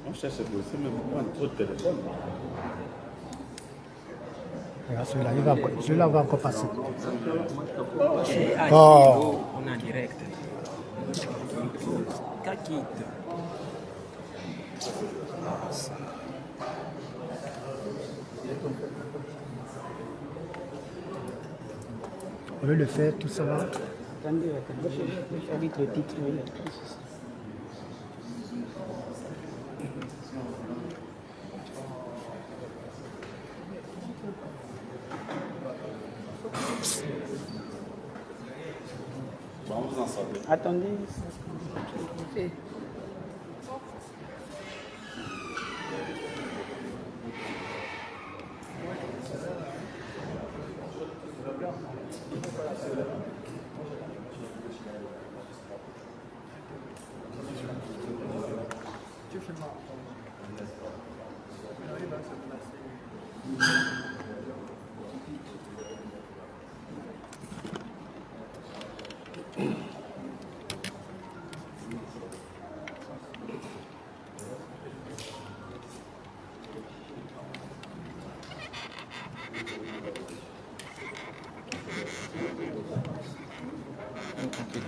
On cherche à bosser, mais pourquoi un trop de téléphone? Regarde celui-là va encore passer. Oh. On est en direct. Kakit. Au lieu de faire tout ça là. Attendez, je vais faire vite le titre. Bon, vous en savez. Attendez.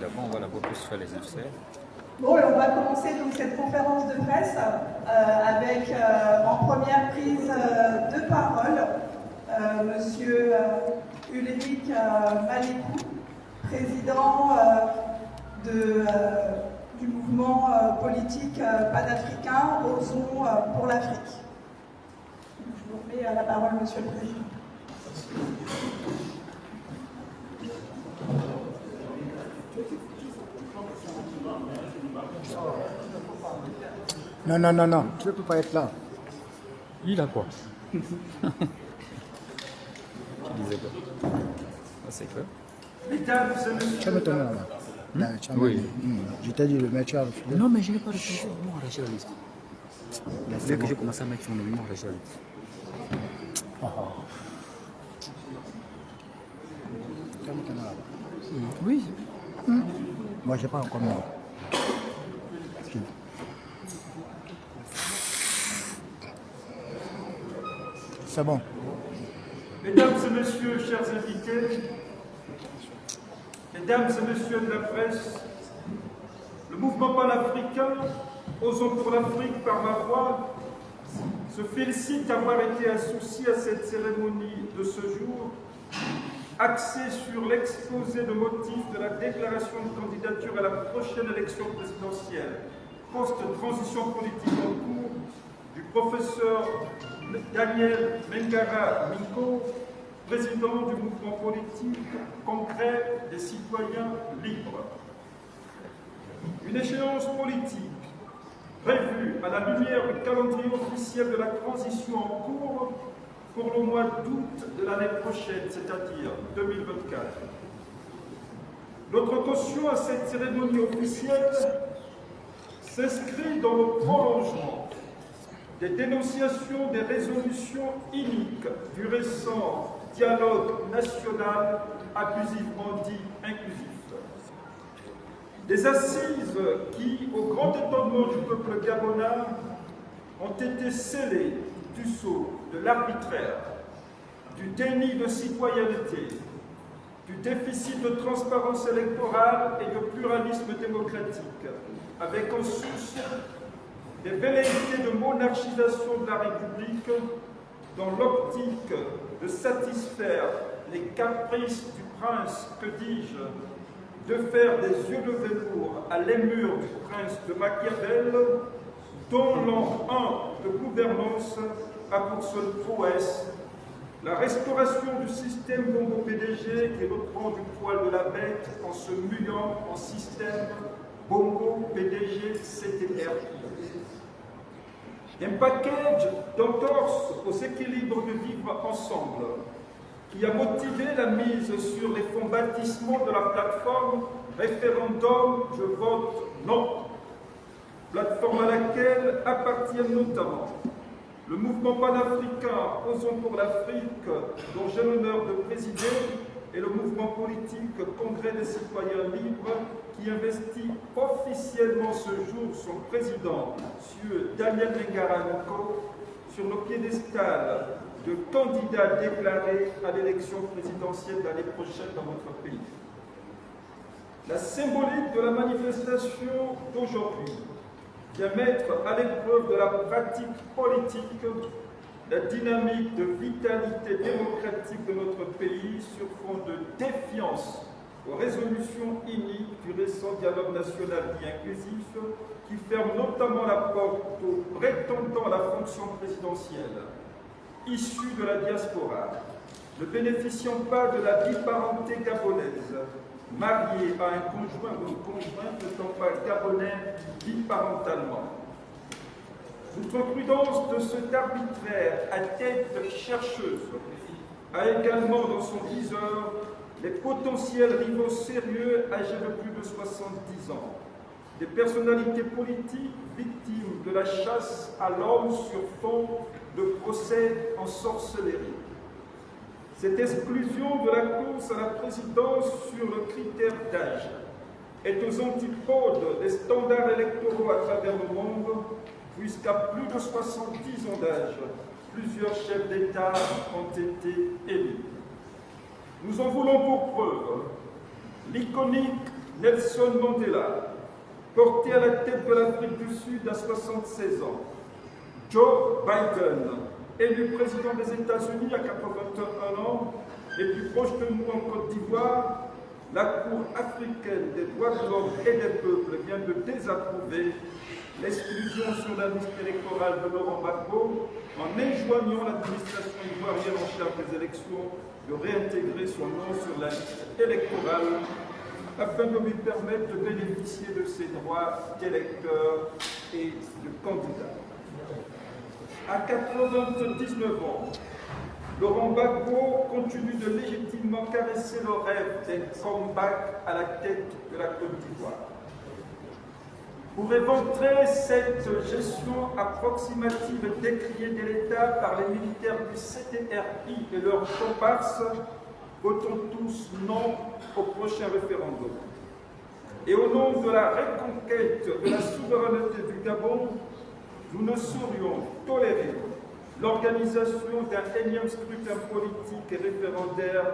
D'abord, on va d'abord plus faire les affaires. Bon, et on va commencer donc cette conférence de presse avec en première prise de parole Monsieur Ulrich Malekou, président du mouvement politique panafricain Osons pour l'Afrique. Je vous remets la parole, Monsieur le Président. Non, tu ne peux pas être là. Il a quoi? Tu disais quoi? Ah, c'est quoi? Tu vas me tenir là. Oui. Je t'ai dit le mettre tu as refusé. Non, mais je n'ai pas refusé. Ils m'ont arraché la liste. Dès que j'ai commencé à mettre son nom, ils m'ont arraché la liste. Tu vas me tenir là-bas. Oui. Moi, je n'ai pas encore mis. C'est bon. Mesdames et messieurs, chers invités, mesdames et messieurs de la presse, le mouvement panafricain, Osons pour l'Afrique par ma voix, se félicite d'avoir été associé à cette cérémonie de ce jour, axée sur l'exposé de motifs de la déclaration de candidature à la prochaine élection présidentielle, post-transition politique en cours, du professeur Daniel Mengara Minko, président du mouvement politique Congrès des citoyens libres. Une échéance politique prévue à la lumière du calendrier officiel de la transition en cours pour le mois d'août de l'année prochaine, c'est-à-dire 2024. Notre caution à cette cérémonie officielle s'inscrit dans le prolongement des dénonciations des résolutions iniques du récent dialogue national abusivement dit inclusif. Des assises qui, au grand étonnement du peuple gabonais, ont été scellées du sceau de l'arbitraire, du déni de citoyenneté, du déficit de transparence électorale et de pluralisme démocratique, avec en source des velléités de monarchisation de la République dans l'optique de satisfaire les caprices du prince, que dis-je, de faire des yeux de velours à l'émure du prince de Machiavel, dont l'an 1 de gouvernance a pour seule prouesse la restauration du système Bongo-PDG qui reprend du poil de la bête en se muant en système Bongo-PDG-CTR. Un package d'entorses aux équilibres de vivre ensemble qui a motivé la mise sur les fonds baptismaux de la plateforme référendum Je vote non, plateforme à laquelle appartiennent notamment le mouvement panafricain Osons pour l'Afrique, dont j'ai l'honneur de présider, et le mouvement politique Congrès des citoyens libres qui investit officiellement ce jour son président, M. Daniel Mengara Moko, sur le piédestal de candidat déclaré à l'élection présidentielle l'année prochaine dans notre pays. La symbolique de la manifestation d'aujourd'hui vient mettre à l'épreuve de la pratique politique la dynamique de vitalité démocratique de notre pays sur fond de défiance aux résolutions iniques du récent dialogue national dit inclusif qui ferme notamment la porte aux prétendants à la fonction présidentielle issus de la diaspora, ne bénéficiant pas de la biparenté gabonaise, mariés à un conjoint ou une conjointe n'étant pas gabonais biparentalement. L'outreprudence de cet arbitraire à tête chercheuse a également dans son viseur les potentiels rivaux sérieux âgés de plus de 70 ans, des personnalités politiques victimes de la chasse à l'homme sur fond de procès en sorcellerie. Cette exclusion de la course à la présidence sur le critère d'âge est aux antipodes des standards électoraux à travers le monde, puisqu'à plus de 70 ans d'âge, plusieurs chefs d'État ont été élus. Nous en voulons pour preuve l'iconique Nelson Mandela, porté à la tête de l'Afrique du Sud à 76 ans, Joe Biden, élu président des États-Unis à 81 ans, et plus proche de nous en Côte d'Ivoire, la Cour africaine des droits de l'homme et des peuples vient de désapprouver l'exclusion sur la liste électorale de Laurent Gbagbo en enjoignant l'administration ivoirienne en charge des élections de réintégrer son nom sur la liste électorale afin de lui permettre de bénéficier de ses droits d'électeur et de candidat. À 99 ans, Laurent Gbagbo continue de légitimement caresser le rêve d'un comeback à la tête de la Côte d'Ivoire. Pour éventrer cette gestion approximative et décriée de l'État par les militaires du CTRI et leurs comparses, votons tous non au prochain référendum. Et au nom de la reconquête de la souveraineté du Gabon, nous ne saurions tolérer l'organisation d'un énième scrutin politique et référendaire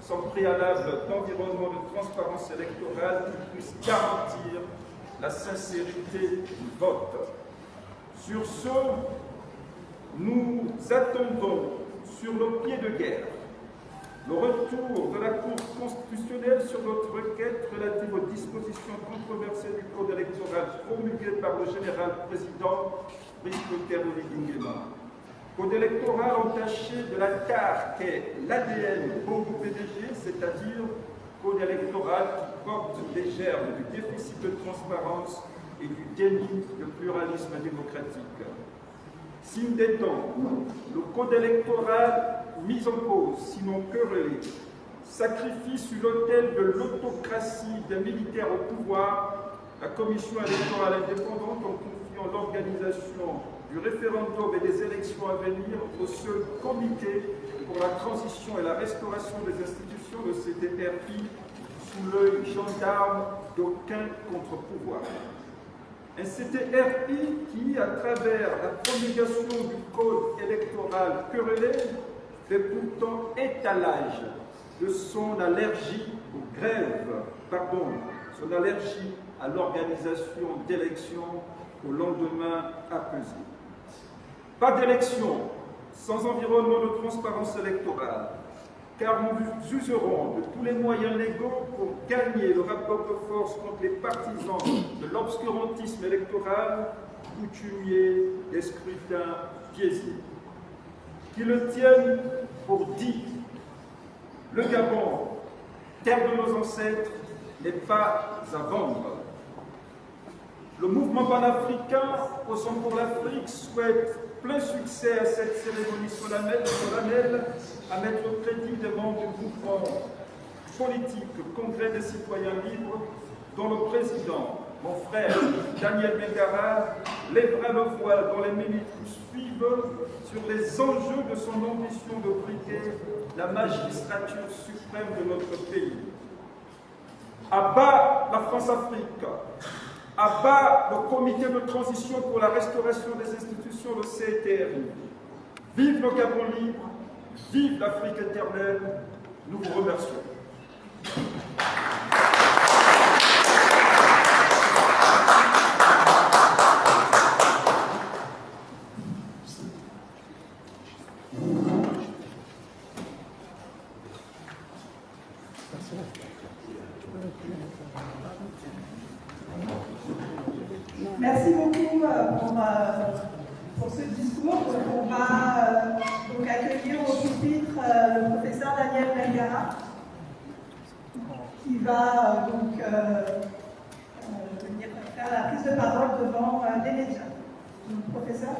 sans préalable d'environnement de transparence électorale qui puisse garantir la sincérité du vote. Sur ce, nous attendons sur le pied de guerre le retour de la Cour constitutionnelle sur notre requête relative aux dispositions controversées du Code électoral promulgué par le général président Brice Clotaire Oligui-Nguema. Code électoral entaché de la tare qu'est l'ADN Bongo PDG, c'est-à-dire code électoral qui porte les germes du déficit de transparence et du déni de pluralisme démocratique. Signe des temps, le code électoral mis en cause, sinon querellé, sacrifie sur l'autel de l'autocratie des militaires au pouvoir la commission électorale indépendante en confiant l'organisation du référendum et des élections à venir au seul comité pour la transition et la restauration des institutions de CTRI sous l'œil gendarme d'aucun contre-pouvoir. Un CTRI qui, à travers la promulgation du code électoral querellé, fait pourtant étalage de son allergie aux grèves, son allergie à l'organisation d'élections au lendemain apaisé. Pas d'élection sans environnement de transparence électorale, car nous userons de tous les moyens légaux pour gagner le rapport de force contre les partisans de l'obscurantisme électoral, coutumier des scrutins biaisés. Qui le tiennent pour dit, le Gabon, terre de nos ancêtres, n'est pas à vendre. Le mouvement panafricain, Posons pour l'Afrique, souhaite plein succès à cette cérémonie solennelle à mettre au crédit des membres du mouvement politique Congrès des citoyens libres, dont le président, mon frère Daniel Mengara, lèvera le voile dans les minutes qui suivent sur les enjeux de son ambition de briguer la magistrature suprême de notre pays. À bas la France-Afrique, à bas le comité de transition pour la restauration des institutions, le CTRI. Vive le Gabon libre, vive l'Afrique éternelle, nous vous remercions. Merci beaucoup pour ce discours. On va donc accueillir au pupitre le professeur Daniel Mengara qui va venir faire la prise de parole devant les médias. Professeur.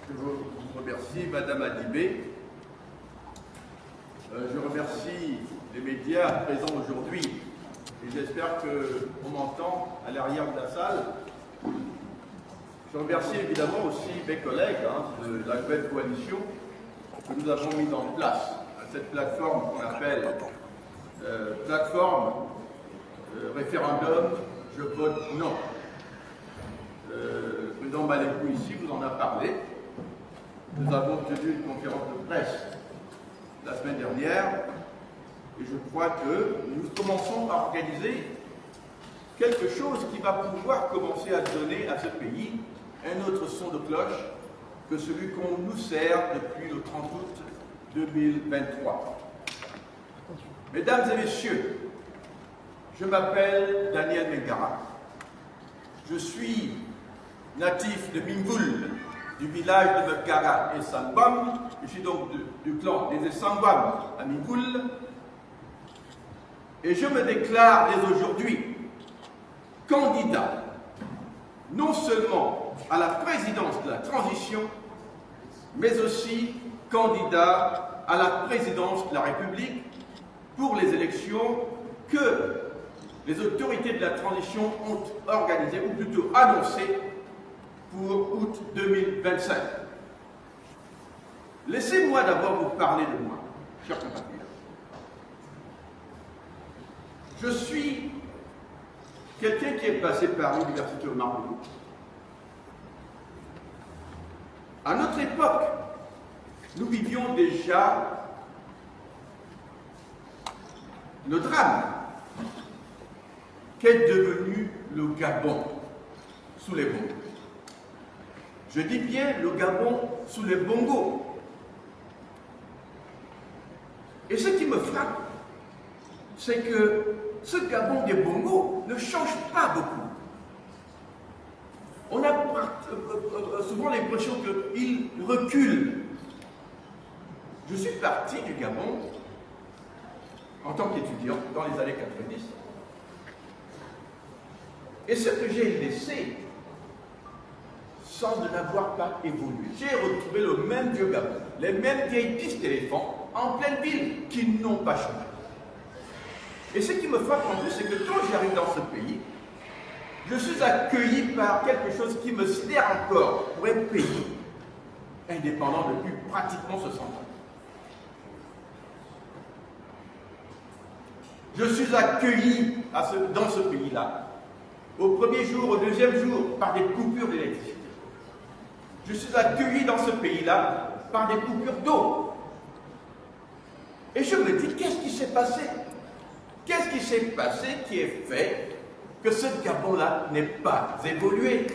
Je vous remercie, Madame Adibé. Je remercie les médias présents aujourd'hui et j'espère qu'on m'entend à l'arrière de la salle. Je remercie évidemment aussi mes collègues de la nouvelle coalition que nous avons mise en place, cette plateforme qu'on appelle plateforme référendum, je vote non. Le président Malékou ici vous en a parlé. Nous avons tenu une conférence de presse la semaine dernière et je crois que nous commençons à organiser quelque chose qui va pouvoir commencer à donner à ce pays un autre son de cloche que celui qu'on nous sert depuis le 30 août 2023. Mesdames et messieurs, je m'appelle Daniel Mengara. Je suis natif de Mingoul, du village de Mekara et Sangwam. Je suis donc du clan des Sangwam à Mingoul. Et je me déclare dès aujourd'hui candidat non seulement à la présidence de la transition, mais aussi candidat à la présidence de la République pour les élections que les autorités de la transition ont organisées, ou plutôt annoncées, pour août 2025. Laissez-moi d'abord vous parler de moi, chers compatriotes. Je suis quelqu'un qui est passé par l'université Omar Bongo. À notre époque, nous vivions déjà le drame qu'est devenu le Gabon sous les Bongos. Je dis bien le Gabon sous les Bongos. Et ce qui me frappe, c'est que ce Gabon des Bongos ne change pas beaucoup. On a souvent l'impression qu'il recule. Je suis parti du Gabon en tant qu'étudiant dans les années 90. Et ce que j'ai laissé semble n'avoir pas évolué. J'ai retrouvé le même vieux Gabon, les mêmes vieilles pistes d'éléphants en pleine ville qui n'ont pas changé. Et ce qui me frappe en plus, c'est que quand j'arrive dans ce pays, je suis accueilli par quelque chose qui me sidère encore pour un pays indépendant depuis pratiquement 60 ans. Je suis accueilli dans ce pays-là, au premier jour, au deuxième jour, par des coupures d'électricité. Je suis accueilli dans ce pays-là par des coupures d'eau. Et je me dis, qu'est-ce qui s'est passé? Qu'est-ce qui s'est passé qui est fait que ce Gabon-là n'ait pas évolué?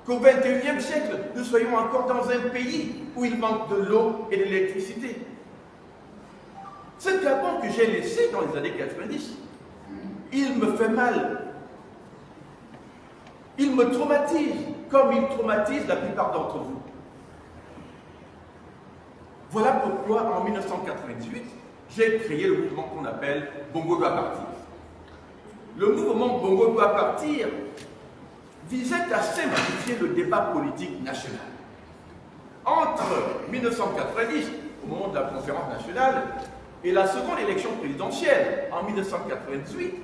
Qu'au XXIe siècle, nous soyons encore dans un pays où il manque de l'eau et de l'électricité. Ce Gabon que j'ai laissé dans les années 90, il me fait mal. Il me traumatise, comme il traumatise la plupart d'entre vous. Voilà pourquoi, en 1998, j'ai créé le mouvement qu'on appelle Bongo doit partir. Le mouvement Bongo doit partir visait à simplifier le débat politique national. Entre 1990, au moment de la conférence nationale, et la seconde élection présidentielle, en 1988,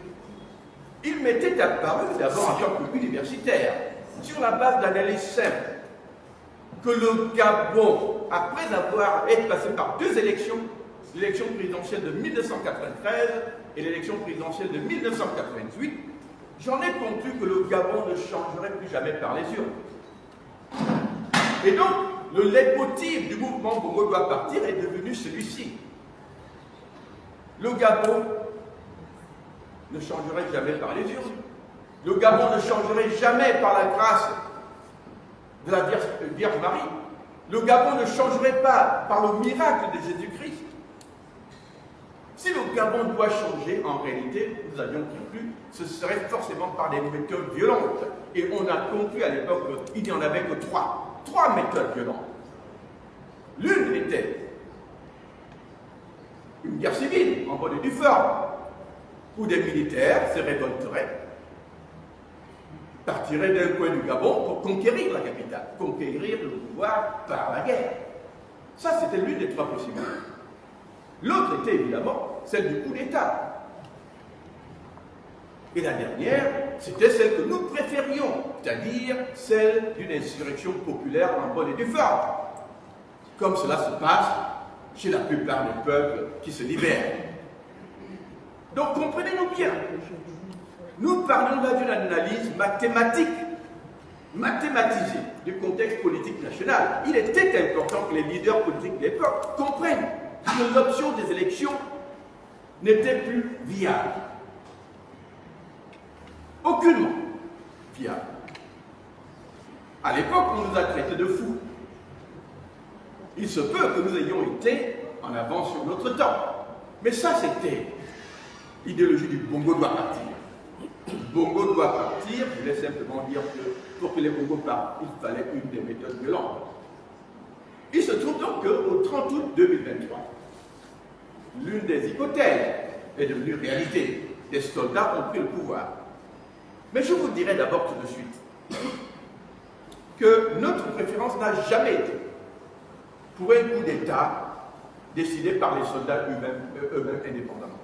il m'était apparu, d'abord en tant qu'universitaire, sur la base d'analyses simples, que le Gabon, après avoir été passé par deux élections, l'élection présidentielle de 1993 et l'élection présidentielle de 1988, j'en ai conclu que le Gabon ne changerait plus jamais par les urnes. Et donc, le leitmotiv du mouvement Bongo doit partir est devenu celui-ci. Le Gabon ne changerait jamais par les urnes. Le Gabon ne changerait jamais par la grâce de la Vierge Marie. Le Gabon ne changerait pas par le miracle de Jésus-Christ. Si le Gabon doit changer, en réalité, nous avions conclu, ce serait forcément par des méthodes violentes. Et on a conclu à l'époque qu'il n'y en avait que trois méthodes violentes. L'une était une guerre civile en bonne et due forme, où des militaires se révolteraient, partiraient d'un coin du Gabon pour conquérir la capitale, conquérir le pouvoir par la guerre. Ça, c'était l'une des trois possibilités. L'autre était évidemment celle du coup d'État. Et la dernière, c'était celle que nous préférions, c'est-à-dire celle d'une insurrection populaire en bonne et due forme, comme cela se passe chez la plupart des peuples qui se libèrent. Donc comprenez-nous bien, nous parlons là d'une analyse mathématique, mathématisée du contexte politique national. Il était important que les leaders politiques de l'époque comprennent que l'option des élections n'était plus viable. Aucunement viable. À l'époque, on nous a traités de fous. Il se peut que nous ayons été en avance sur notre temps. Mais ça, c'était l'idéologie du Bongo doit partir. Bongo doit partir, je voulais simplement dire que pour que les Bongo partent, il fallait une des méthodes violentes. Il se trouve donc qu'au 30 août 2023, l'une des hypothèses est devenue réalité. Des soldats ont pris le pouvoir. Mais je vous dirai d'abord tout de suite que notre préférence n'a jamais été pour un coup d'État décidé par les soldats eux-mêmes indépendamment.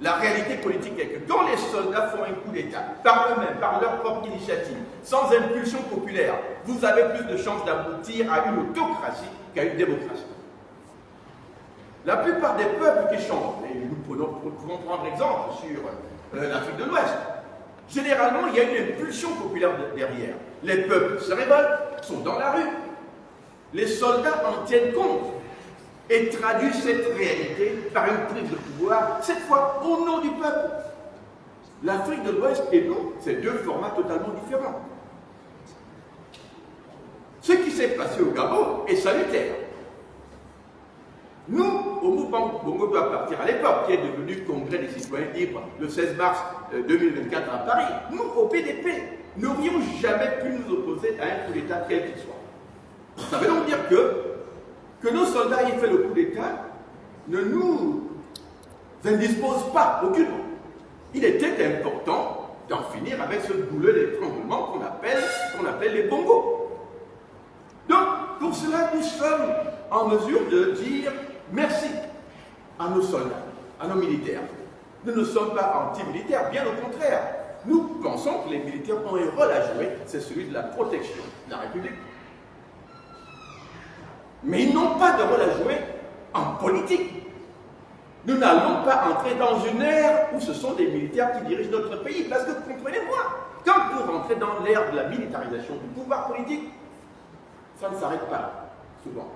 La réalité politique est que quand les soldats font un coup d'État, par eux-mêmes, par leur propre initiative, sans impulsion populaire, vous avez plus de chances d'aboutir à une autocratie qu'à une démocratie. La plupart des peuples qui changent, et nous pouvons prendre exemple sur l'Afrique de l'Ouest, généralement il y a une impulsion populaire derrière. Les peuples se révoltent, sont dans la rue. Les soldats en tiennent compte et traduisent cette réalité par une prise de pouvoir, cette fois au nom du peuple. L'Afrique de l'Ouest et nous, c'est deux formats totalement différents. Ce qui s'est passé au Gabon est salutaire. Nous, au mouvement Bongo doit partir à l'époque, qui est devenu Congrès des citoyens libres le 16 mars 2024 à Paris, nous, au PDP, n'aurions jamais pu nous opposer à un coup d'État quel qu'il soit. Ça veut donc dire que nos soldats aient fait le coup d'État ne nous indispose pas aucunement. Il était important d'en finir avec ce goulot d'étranglement qu'on appelle les bongos. Donc, pour cela, nous sommes en mesure de dire merci à nos soldats, à nos militaires. Nous ne sommes pas anti-militaires, bien au contraire. Nous pensons que les militaires ont un rôle à jouer, c'est celui de la protection de la République. Mais ils n'ont pas de rôle à jouer en politique. Nous n'allons pas entrer dans une ère où ce sont des militaires qui dirigent notre pays. Parce que, comprenez-moi, quand vous rentrez dans l'ère de la militarisation du pouvoir politique, ça ne s'arrête pas, souvent.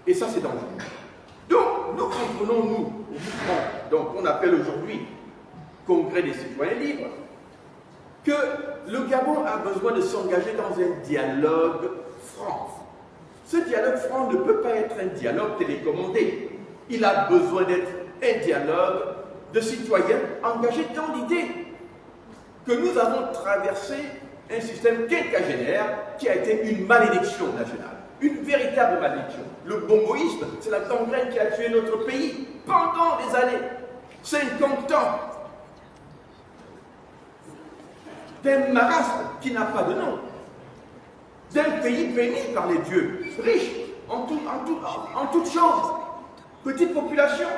Et ça, c'est dangereux. Donc, nous comprenons, nous, au mouvement, donc on appelle aujourd'hui Congrès des citoyens libres, que le Gabon a besoin de s'engager dans un dialogue franc. Ce dialogue franc ne peut pas être un dialogue télécommandé. Il a besoin d'être un dialogue de citoyens engagés dans l'idée que nous avons traversé un système quinquagénaire qui a été une malédiction nationale, une véritable malédiction. Le bongoïsme, c'est la gangrène qui a tué notre pays pendant des années, 50 ans, d'un marasme qui n'a pas de nom, d'un pays béni par les dieux, riche en toutes choses, petite population.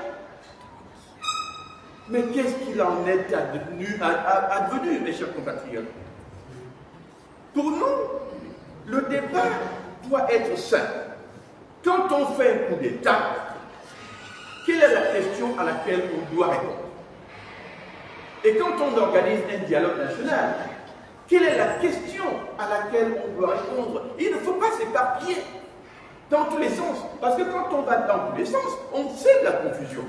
Mais qu'est-ce qu'il en est advenu, mes chers compatriotes? Pour nous, le débat doit être simple. Quand on fait un coup d'État, quelle est la question à laquelle on doit répondre? Et quand on organise un dialogue national, quelle est la question à laquelle on doit répondre? Il ne faut pas s'éparpiller dans tous les sens. Parce que quand on va dans tous les sens, on sait de la confusion.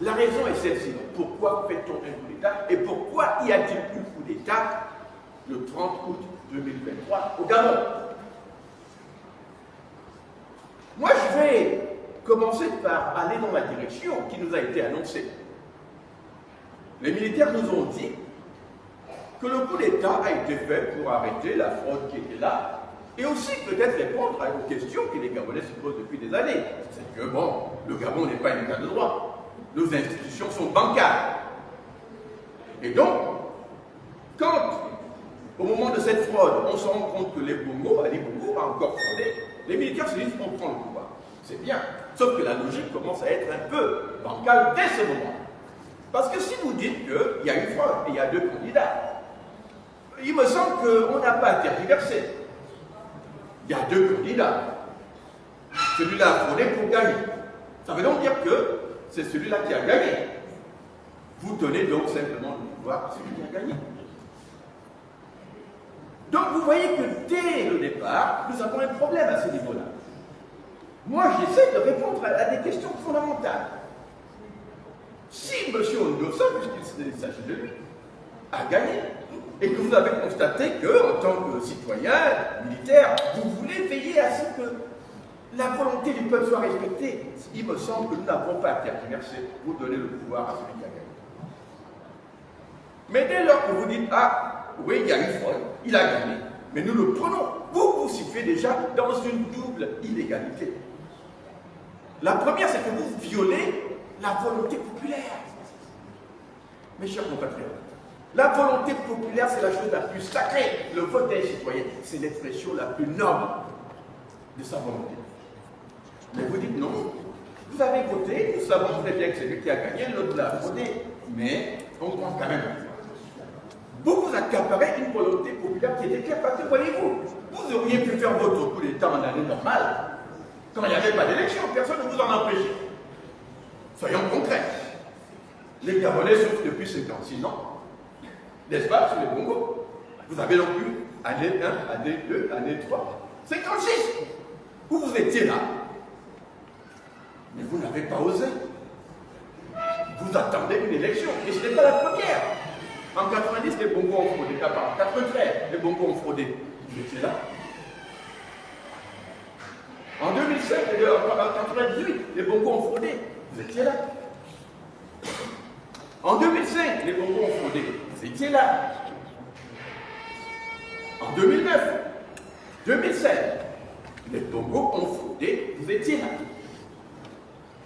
La raison est celle-ci. Pourquoi fait-on un coup d'État? Et pourquoi y a-t-il eu coup d'État le 30 août 2023 au Gabon? Moi, je vais commencer par aller dans la direction qui nous a été annoncée. Les militaires nous ont dit que le coup d'État a été fait pour arrêter la fraude qui était là et aussi peut-être répondre à une question que les Gabonais se posent depuis des années. C'est que, bon, le Gabon n'est pas un État de droit. Nos institutions sont bancales. Et donc, quand, au moment de cette fraude, on se rend compte que les Bongo a encore fraudé, les militaires se disent on prend le pouvoir. C'est bien. Sauf que la logique commence à être un peu bancale dès ce moment. Parce que si vous dites qu'il y a une fraude et il y a deux candidats, il me semble qu'on n'a pas à tergiverser. Il y a deux candidats. Celui-là a fraudé pour gagner. Ça veut donc dire que c'est celui-là qui a gagné. Vous donnez donc simplement le pouvoir à celui qui a gagné. Donc vous voyez que dès le départ, nous avons un problème à ce niveau-là. Moi, j'essaie de répondre à des questions fondamentales. Si M. Ondossa, puisqu'il s'agit de lui, a gagné, et que vous avez constaté qu'en tant que citoyen, militaire, vous voulez veiller à ce que la volonté du peuple soit respectée, il me semble que nous n'avons pas à tergiverser, vous donnez le pouvoir à celui qui a gagné. Mais dès lors que vous dites, ah, oui, il y a une fraude, il a gagné, mais nous le prenons, vous vous situez déjà dans une double illégalité. La première, c'est que vous violez la volonté populaire. Mes chers compatriotes, la volonté populaire, c'est la chose la plus sacrée. Le vote d'un citoyen, c'est l'expression la plus noble de sa volonté. Mais vous dites non, vous avez voté, nous savons très bien que c'est lui qui a gagné, l'autre l'a voté, mais on prend quand même. Vous vous accaparez une volonté populaire qui était claire, parce que voyez-vous, vous auriez pu faire votre coup d'État en année normale, quand il n'y avait pas d'élection, personne ne vous en empêchait. Soyons concrets. Les Gabonais souffrent depuis 56 ans, n'est-ce pas, sur les Bongo? Vous avez donc eu année 1, année 2, année 3, 56, où vous étiez là. Mais vous n'avez pas osé. Vous attendez une élection, et ce n'est pas la première. En 90, les Bongo ont fraudé. En 93, les Bongo ont fraudé. Vous étiez là. En 2007, en 98, les Bongo ont fraudé. Vous étiez là. En 2005, les Bongo ont fraudé. Vous étiez là. En 2009, 2007, les Bongo ont fraudé. Vous étiez là.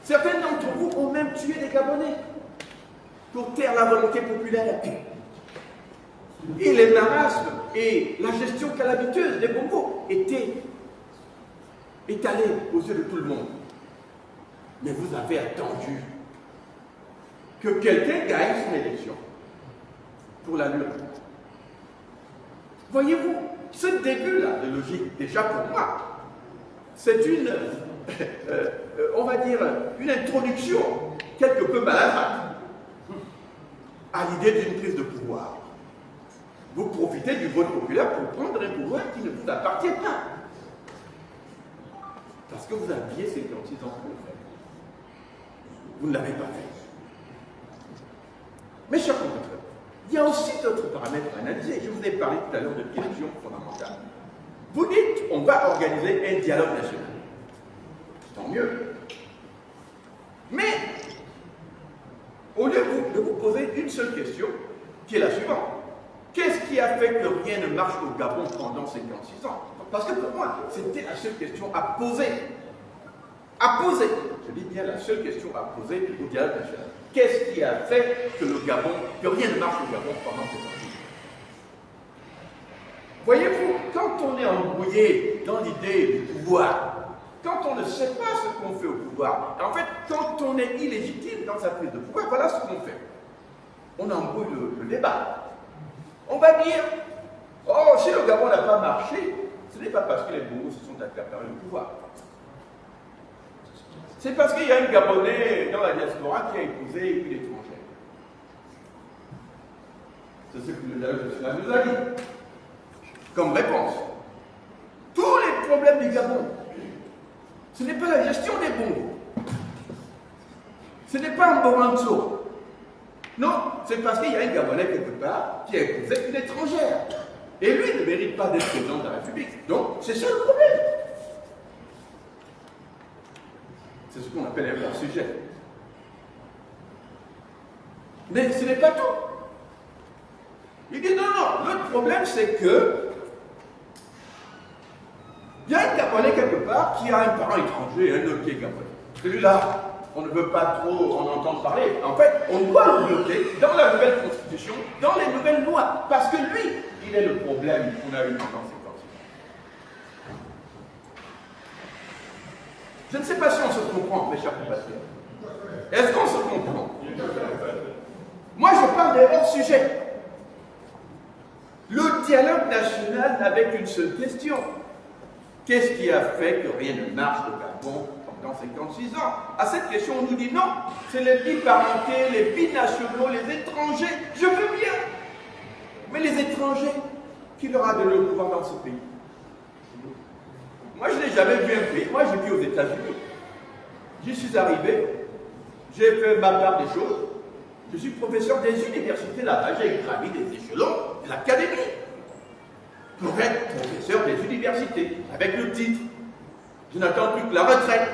Certains d'entre vous ont même tué des Gabonais pour taire la volonté populaire. Et les marasmes et la gestion calamiteuse des Bongo étaient étalés aux yeux de tout le monde. Mais vous avez attendu que quelqu'un gagne son élection pour la l'annule. Voyez-vous, ce début-là de logique, déjà pour moi, c'est une, on va dire, une introduction quelque peu maladroite à l'idée d'une prise de pouvoir. Vous profitez du vote populaire pour prendre un pouvoir qui ne vous appartient pas. Parce que vous aviez 56 ans pour le faire. Vous ne l'avez pas fait. Mes chers compatriotes, il y a aussi d'autres paramètres à analyser. Je vous ai parlé tout à l'heure de questions fondamentales. Vous dites, on va organiser un dialogue national. Tant mieux. Mais, au lieu de vous poser une seule question, qui est la suivante, qu'est-ce qui a fait que rien ne marche au Gabon pendant 56 ans? Parce que pour moi, c'était la seule question à poser. À poser. Je dis bien la seule question à poser au dialogue national. Qu'est-ce qui a fait que le Gabon, que rien ne marche au Gabon pendant 56 ans? Voyez-vous, quand on est embrouillé dans l'idée du pouvoir, quand on ne sait pas ce qu'on fait au pouvoir, en fait, quand on est illégitime dans sa prise de pouvoir, voilà ce qu'on fait. On embrouille le débat. On va dire, oh, si le Gabon n'a pas marché, ce n'est pas parce que les Bongos se sont accaparés au pouvoir. C'est parce qu'il y a un Gabonais dans la diaspora qui a épousé une étrangère. C'est ce que le dialogue national nous a dit. Comme réponse. Tous les problèmes du Gabon, ce n'est pas la gestion des Bongos. Ce n'est pas un Boranzo. Non, c'est parce qu'il y a un Gabonais quelque part qui a épousé une étrangère. Et lui ne mérite pas d'être président de la République. Donc, c'est ça le problème. C'est ce qu'on appelle un hors-sujet. Mais ce n'est pas tout. Il dit non, l'autre problème c'est que il y a un Gabonais quelque part qui a un parent étranger et un autre qui est Gabonais. Celui-là, on ne veut pas trop en entendre parler. En fait, on doit le bloquer dans la nouvelle constitution, dans les nouvelles lois, parce que lui, il est le problème qu'on a eu pendant ces temps. Je ne sais pas si on se comprend, mes chers compatriotes. Est-ce qu'on se comprend? Moi, je parle des hors-sujets. Le dialogue national n'avait qu'une seule question. Qu'est-ce qui a fait que rien ne marche au Gabon pendant 56 ans? À cette question, on nous dit non. C'est les biparentés, les binationaux, les étrangers. Je veux bien. Mais les étrangers, qui leur a donné le pouvoir dans ce pays? Moi, je n'ai jamais vu un pays. Moi, j'ai vu aux États-Unis. J'y suis arrivé. J'ai fait ma part des choses. Je suis professeur des universités là-bas. J'ai gravi des échelons de l'académie pour être professeur des universités, avec le titre. Je n'attends plus que la retraite.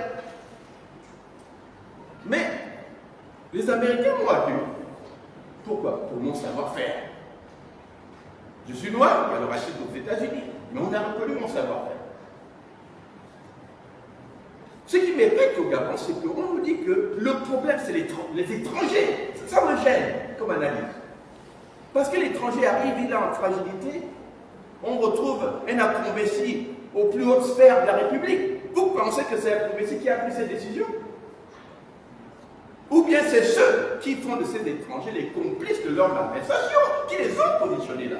Mais les Américains m'ont accueilli. Pourquoi? Pour mon savoir-faire. Je suis noir, il y a le racisme aux États-Unis, mais on a reconnu mon savoir-faire. Ce qui m'épate au Gabon, c'est qu'on nous dit que le problème, c'est les étrangers. Ça me gêne comme analyse. Parce que l'étranger arrive, il est en fragilité, on retrouve un Akombessi aux plus hautes sphères de la République. Vous pensez que c'est Akombessi qui a pris ces décisions? Ou bien c'est ceux qui font de ces étrangers les complices de leur malversation, qui les ont positionnés là?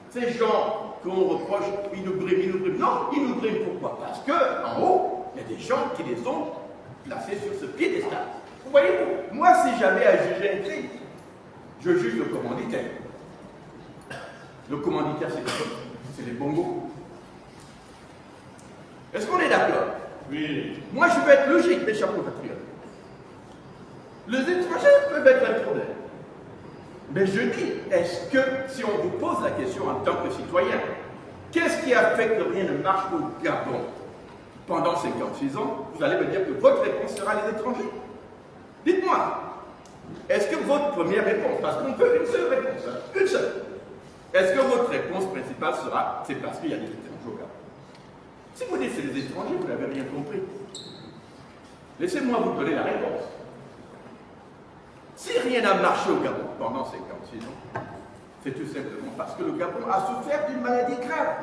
Ces gens qu'on reproche, ils nous briment. Non, ils nous briment pourquoi? Parce qu'en haut, il y a des gens qui les ont placés sur ce piédestal. Vous voyez, moi, si j'avais à juger un crime, je juge le commanditaire. Le commanditaire, c'est les Bongos. Est-ce qu'on est d'accord? Oui. Moi, je veux être logique, mes chers compatriotes. Les étrangers peuvent être un problème. Mais je dis, est-ce que, si on vous pose la question en tant que citoyen, qu'est-ce qui a fait que rien ne marche au Gabon pendant 56 ans? Vous allez me dire que votre réponse sera les étrangers. Dites-moi, est-ce que votre première réponse, parce qu'on peut une seule réponse, une seule, est-ce que votre réponse principale sera, c'est parce qu'il y a des étrangers au Gabon? Si vous dites c'est les étrangers, vous n'avez rien compris. Laissez-moi vous donner la réponse. Si rien n'a marché au Gabon pendant 56 ans, c'est tout simplement parce que le Gabon a souffert d'une maladie grave,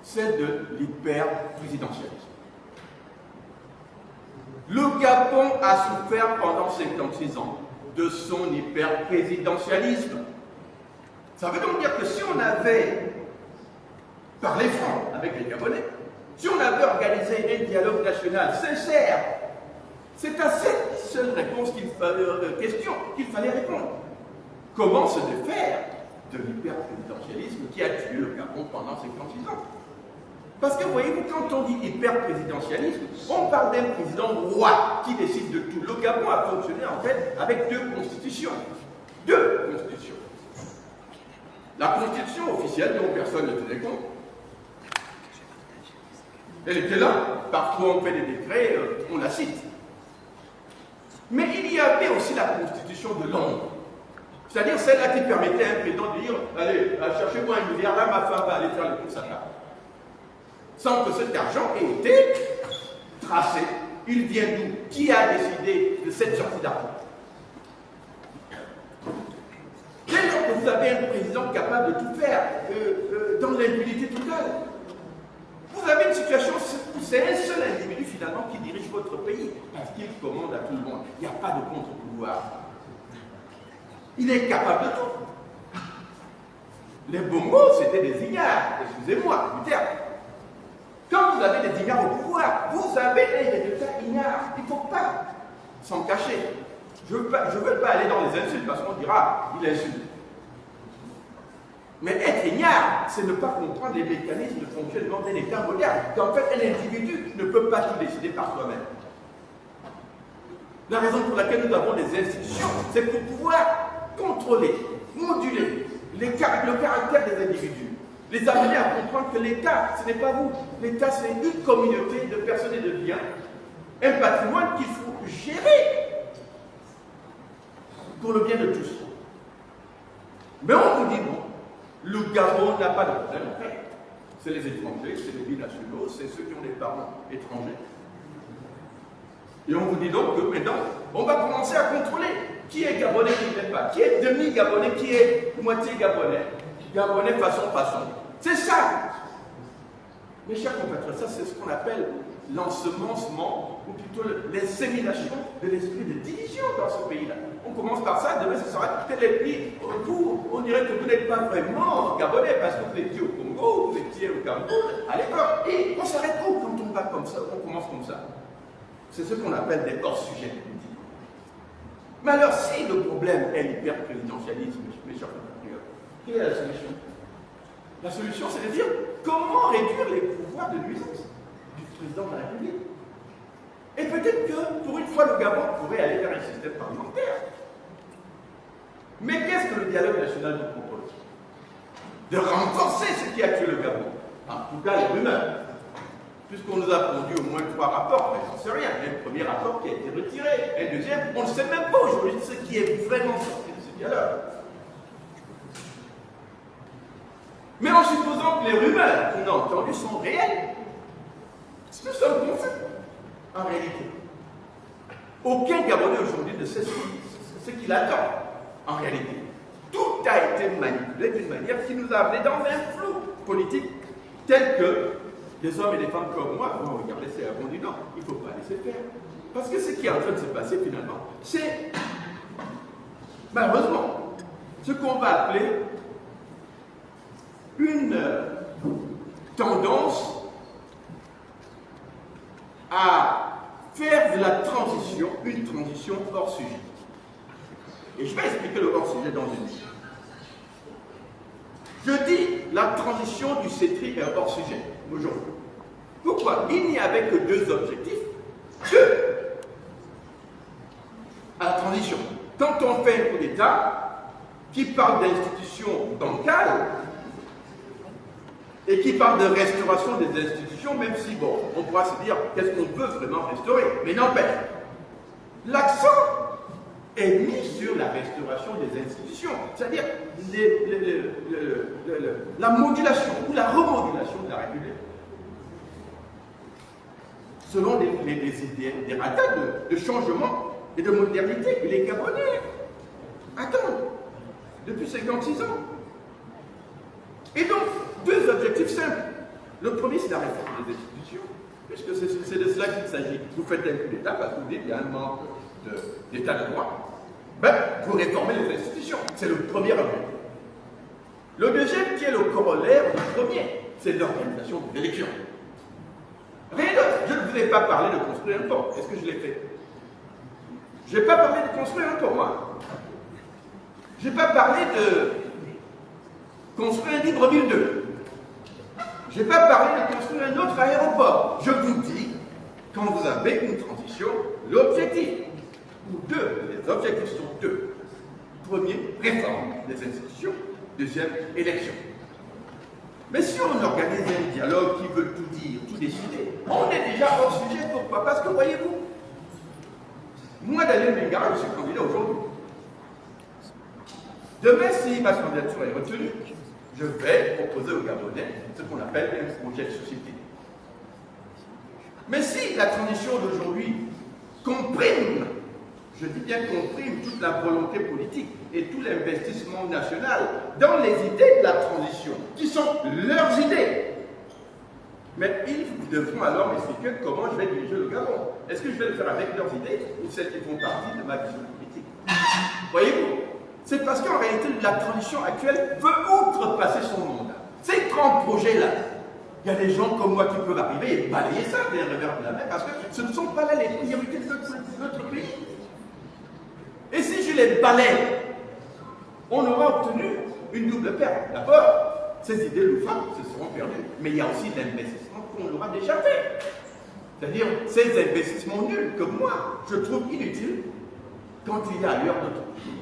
celle de l'hyper-présidentialisme. Le Gabon a souffert pendant 56 ans de son hyper-présidentialisme. Ça veut donc dire que si on avait parlé franc avec les Gabonais, si on avait organisé un dialogue national sincère, c'est à cette seule réponse question qu'il fallait répondre. Comment se défaire de l'hyper-présidentialisme qui a tué le Gabon pendant 56 ans? Parce que, voyez-vous, quand on dit hyper-présidentialisme, on parle d'un président roi qui décide de tout. Le Gabon a fonctionné, en fait, avec deux constitutions. Deux constitutions. La constitution officielle, dont personne ne tenait compte, elle était là. Parfois, on fait des décrets, on la cite. Mais il y avait aussi la constitution de l'ombre. C'est-à-dire celle-là qui permettait à un président de dire « Allez, cherchez-moi un milliard, là, ma femme va aller faire les courses à table. » Sans que cet argent ait été tracé. Il vient d'où? Qui a décidé de cette sortie d'argent? Dès lors que vous avez un président capable de tout faire, dans l'impunité totale, vous avez une situation où c'est un seul individu finalement qui dirige votre pays, parce qu'il commande à tout le monde. Il n'y a pas de contre-pouvoir. Il est capable de tout. Les Bongos, c'était des ignares, excusez-moi du terme. vous avez des ignares au pouvoir. Vous avez des résultats ignares. Il ne faut pas s'en cacher. Je ne veux pas aller dans les insultes parce qu'on dira, il insulte. Mais être ignare, c'est ne pas comprendre les mécanismes de fonctionnement d'un État moderne. Qu'en fait, un individu ne peut pas tout décider par soi-même. La raison pour laquelle nous avons des institutions, c'est pour pouvoir contrôler, moduler le caractère des individus. Les amener à comprendre que l'État, ce n'est pas vous. L'État, c'est une communauté de personnes et de biens, un patrimoine qu'il faut gérer pour le bien de tous. Mais on vous dit non. Le Gabon n'a pas de problème, en fait. C'est les étrangers, c'est les binationaux, c'est ceux qui ont des parents étrangers. Et on vous dit donc que maintenant, on va commencer à contrôler qui est Gabonais, qui ne l'est pas, qui est demi-Gabonais, qui est moitié Gabonais, Gabonais façon. C'est ça. Mes chers compatriotes, ça c'est ce qu'on appelle l'ensemencement, ou plutôt l'insémination de l'esprit de division dans ce pays-là. On commence par ça, demain ce sera tel ethnie. On dirait que vous n'êtes pas vraiment Gabonais parce que vous étiez au Congo, vous étiez au Cameroun, à l'époque. Et on s'arrête où quand on va comme ça, on commence comme ça. C'est ce qu'on appelle des hors-sujets. Mais alors, si le problème est l'hyper-présidentialisme, mes chers compatriotes, quelle est la solution? La solution, c'est de dire comment réduire les pouvoirs de nuisance du président de la République. Et peut-être que, pour une fois, le Gabon pourrait aller vers un système parlementaire. Mais qu'est-ce que le dialogue national nous propose? De renforcer ce qui a tué le Gabon. En tout cas, les rumeurs. Puisqu'on nous a pondu au moins 3 rapports, mais j'en sais rien. Un premier rapport qui a été retiré, un deuxième, on ne sait même pas aujourd'hui ce qui est vraiment sorti de ce dialogue. Mais en supposant que les rumeurs qu'on a entendues sont réelles, nous sommes confus. En réalité, aucun Gabonais aujourd'hui ne sait ce qu'il attend. En réalité, tout a été manipulé d'une manière qui nous a amenés dans un flou politique tel que des hommes et des femmes comme moi vont regarder ces avons dit non, il ne faut pas laisser faire. Parce que ce qui est en train de se passer finalement, c'est malheureusement ce qu'on va appeler une tendance à faire de la transition une transition hors sujet. Et je vais expliquer le hors sujet dans une minute. Je dis la transition du CETRI est hors sujet aujourd'hui. Pourquoi? Il n'y avait que 2 objectifs. 2 à la transition. Quand on fait un coup d'État qui parle d'institutions bancales et qui parle de restauration des institutions, même si, bon, on pourra se dire qu'est-ce qu'on peut vraiment restaurer, mais n'empêche, l'accent est mis sur la restauration des institutions, c'est-à-dire la modulation ou la remodulation de la République. Selon les idées, des radars de changement et de modernité que les Gabonais attendent depuis 56 ans. Et donc, 2 objectifs simples. Le premier, c'est la réforme des institutions, puisque c'est de cela qu'il s'agit. Vous faites un coup d'État parce que vous dites qu'il y a un manque d'État de droit. Ben, vous réformez les institutions. C'est le premier objectif. Le deuxième, qui est le corollaire du premier, c'est l'organisation des élections. Rien d'autre. Je ne vous ai pas parlé de construire un pont. Est-ce que je l'ai fait? Je n'ai pas parlé de construire un pont, moi. Je n'ai pas parlé de construire un Libreville 2. Je n'ai pas parlé de construire un autre aéroport. Je vous dis, quand vous avez une transition, l'objectif, ou 2, les objectifs sont 2. Premier, réforme des institutions. Deuxième, élection. Mais si on organise un dialogue qui veut tout dire, tout décider, on est déjà hors sujet. Pourquoi? Parce que voyez-vous, moi, Daniel Mengara, je suis candidat aujourd'hui. Demain, si ma candidature est retenue, je vais proposer aux Gabonais ce qu'on appelle un projet de société. Mais si la transition d'aujourd'hui comprime, je dis bien comprime, toute la volonté politique et tout l'investissement national dans les idées de la transition, qui sont leurs idées, mais ils devront alors m'expliquer comment je vais diriger le Gabon. Est-ce que je vais le faire avec leurs idées ou celles qui font partie de ma vision politique? Voyez-vous? C'est parce qu'en réalité, la transition actuelle veut outrepasser son mandat. Ces grands projets-là, Il y a des gens comme moi qui peuvent arriver et balayer ça des revers de la main parce que ce ne sont pas là les priorités de notre pays. Et si je les balaye, on aura obtenu une double perte. D'abord, ces idées loufoques se seront perdues, mais il y a aussi l'investissement qu'on aura déjà fait. C'est-à-dire ces investissements nuls que moi, je trouve inutiles quand il y a ailleurs d'autres pays.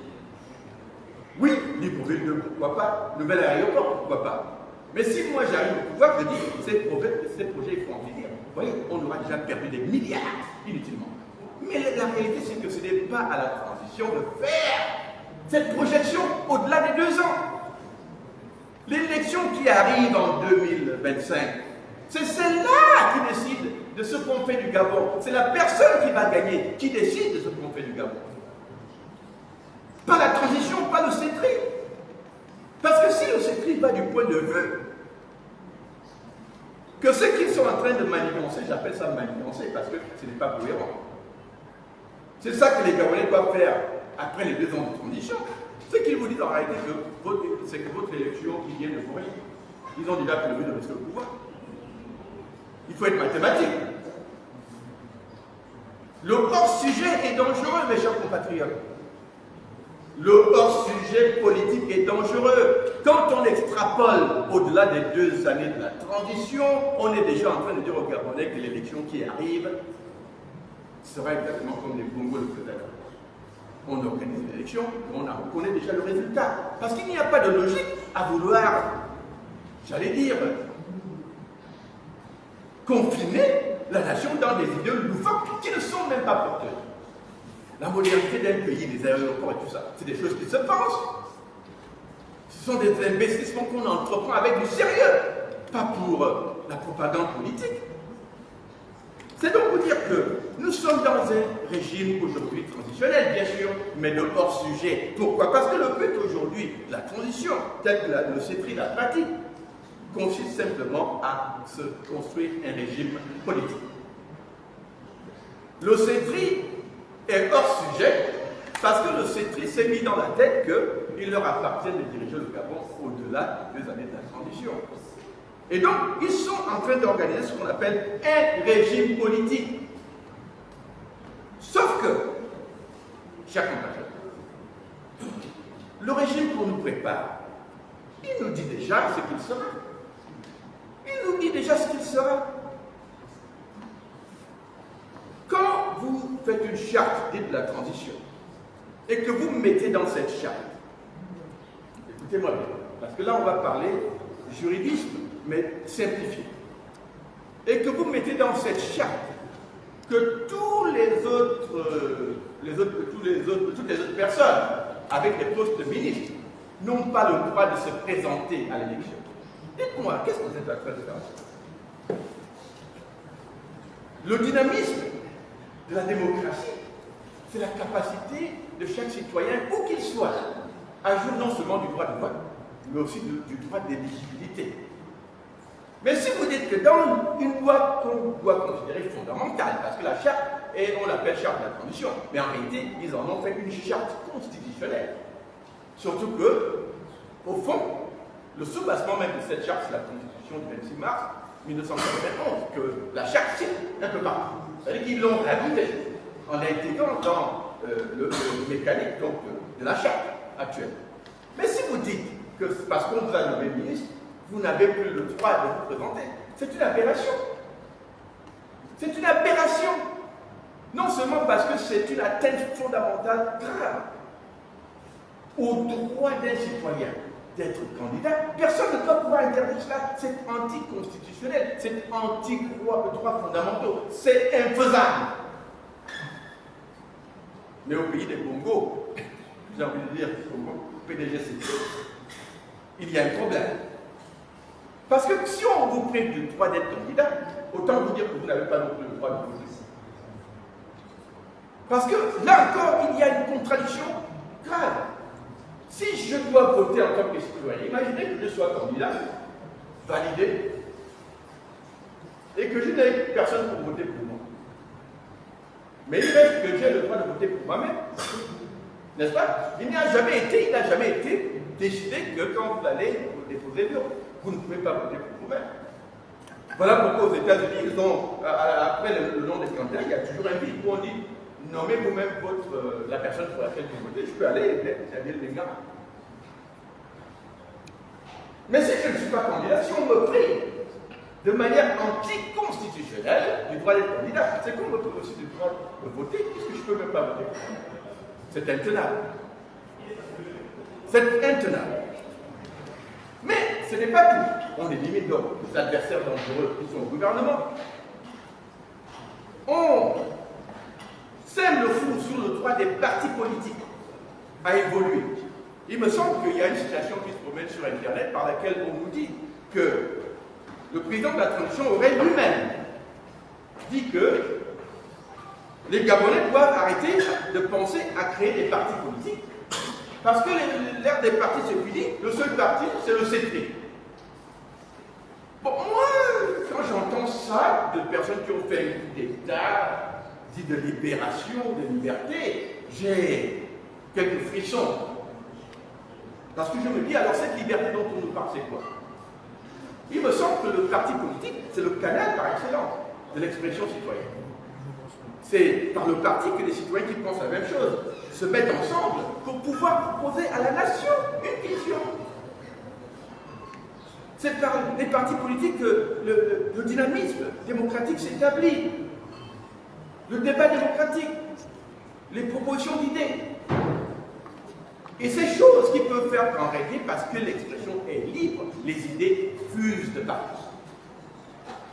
Oui, Libreville 2, pourquoi pas? Nouvel aéroport, pourquoi pas? Mais si moi j'arrive au pouvoir, je dis ces projets, il faut en finir. Vous voyez, on aura déjà perdu des milliards inutilement. Mais la réalité, c'est que ce n'est pas à la transition de faire cette projection au-delà des 2 ans. L'élection qui arrive en 2025, c'est celle-là qui décide de ce qu'on fait du Gabon. C'est la personne qui va gagner qui décide de ce qu'on fait du Gabon. Pas la transition, pas le CETRI. Parce que si le CETRI va du point de vue que ceux qui sont en train de manigancer, j'appelle ça manigancer parce que ce n'est pas cohérent. C'est ça que les Gabonais doivent faire après les 2 ans de transition. Ce qu'ils vous disent en réalité, c'est que votre élection qui vient de courir, ils ont déjà prévu de rester au pouvoir. Il faut être mathématique. Le hors-sujet est dangereux, mes chers compatriotes. Le hors-sujet politique est dangereux. Quand on extrapole au-delà des 2 années de la transition, on est déjà en train de dire aux Gabonais que l'élection qui arrive sera exactement comme les Congo le faisaient. On organise l'élection, on connaît déjà le résultat. Parce qu'il n'y a pas de logique à vouloir, j'allais dire, confiner la nation dans des idées loufoques qui ne sont même pas porteuses. La modernité d'un pays, les aéroports et tout ça, c'est des choses qui se pensent. Ce sont des investissements qu'on entreprend avec du sérieux, pas pour la propagande politique. C'est donc pour dire que nous sommes dans un régime aujourd'hui transitionnel, bien sûr, mais de hors sujet. Pourquoi? Parce que le but aujourd'hui de la transition, tel que le CETRI l'a pratique, consiste simplement à se construire un régime politique. Le CETRI est hors sujet parce que le CETRI s'est mis dans la tête qu'il leur appartient de diriger le Gabon au-delà des 2 années de la transition. Et donc, ils sont en train d'organiser ce qu'on appelle un régime politique. Sauf que, chers compatriotes, le régime qu'on nous prépare, il nous dit déjà ce qu'il sera. Il nous dit déjà ce qu'il sera. Quand vous faites une charte dite de la transition, et que vous mettez dans cette charte, écoutez-moi bien, parce que là on va parler juridisme, mais simplifié, et que vous mettez dans cette charte que toutes les autres personnes avec des postes de ministre n'ont pas le droit de se présenter à l'élection. Dites-moi, qu'est-ce que vous êtes en train de faire? Le dynamisme de la démocratie, c'est la capacité de chaque citoyen, où qu'il soit, à jouir non seulement du droit de vote, mais aussi du droit d'éligibilité. Mais si vous dites que dans une loi qu'on doit considérer fondamentale, parce que la charte, on l'appelle charte de la transition, mais en réalité, ils en ont fait une charte constitutionnelle. Surtout que, au fond, le soubassement même de cette charte, c'est la Constitution du 26 mars 1991, que la charte cite un peu partout. C'est-à-dire qu'ils l'ont rajouté en l'intégrant dans le mécanique donc, de la charte actuelle. Mais si vous dites que parce qu'on vous a nommé ministre, vous n'avez plus le droit de vous présenter, c'est une aberration. C'est une aberration. Non seulement parce que c'est une atteinte fondamentale grave au droit d'un citoyen d'être candidat, personne ne doit pouvoir interdire cela. C'est anticonstitutionnel, c'est anti-droits fondamentaux, c'est infaisable. Mais au pays des Congo, j'ai envie de dire, au PDGC, il y a un problème. Parce que si on vous prive du droit d'être candidat, autant vous dire que vous n'avez pas non plus le droit de voter. Parce que là encore, il y a une contradiction grave. Si je dois voter en tant que citoyen, imaginez que je sois candidat, validé, et que je n'ai personne pour voter pour moi. Mais il reste que j'ai le droit de voter pour moi-même. N'est-ce pas? Il n'a jamais été décidé que quand vous allez vous déposer l'urne, vous ne pouvez pas voter pour vous-même. Voilà pourquoi aux États-Unis, ils ont, après le nom des candidats, il y a toujours un vide où on dit nommez vous-même la personne pour laquelle vous votez. Je peux aller, j'avais les gars. Mais si je ne suis pas candidat, si on me prive de manière anticonstitutionnelle du droit d'être candidat, c'est qu'on me prive aussi du droit de voter, puisque je ne peux même pas voter. C'est intenable. C'est intenable. Mais ce n'est pas tout. On élimine donc les adversaires dangereux qui sont au gouvernement. On sème le flou sur le droit des partis politiques à évoluer. Il me semble qu'il y a une citation qui se promène sur Internet par laquelle on nous dit que le président de la transition aurait lui-même dit que les Gabonais doivent arrêter de penser à créer des partis politiques parce que l'ère des partis se finit, le seul parti c'est le CP. Bon, moi, quand j'entends ça de personnes qui ont fait un coup d'État, dit de libération, de liberté, j'ai quelques frissons. Parce que je me dis, alors cette liberté dont on nous parle, c'est quoi? Il me semble que le parti politique, c'est le canal par excellence de l'expression citoyenne. C'est par le parti que les citoyens qui pensent la même chose se mettent ensemble pour pouvoir proposer à la nation une vision. C'est par les partis politiques que le dynamisme démocratique s'établit. Le débat démocratique, les propositions d'idées. Et ces choses qui peuvent faire enraider parce que l'expression est libre, les idées fusent de partout.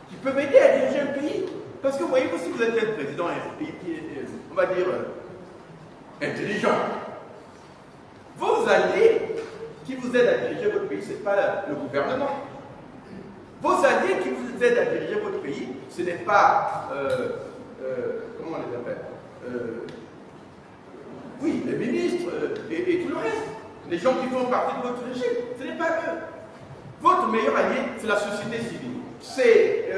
Qui peuvent aider à diriger un pays. Parce que vous voyez, si vous êtes un président, on va dire, intelligent, vos alliés qui vous aident à diriger votre pays, ce n'est pas le gouvernement. Vos alliés qui vous aident à diriger votre pays, ce n'est pas, comment on les appelle, oui, les ministres et tout le reste. Les gens qui font partie de votre régime, ce n'est pas eux. Votre meilleur allié, c'est la société civile. C'est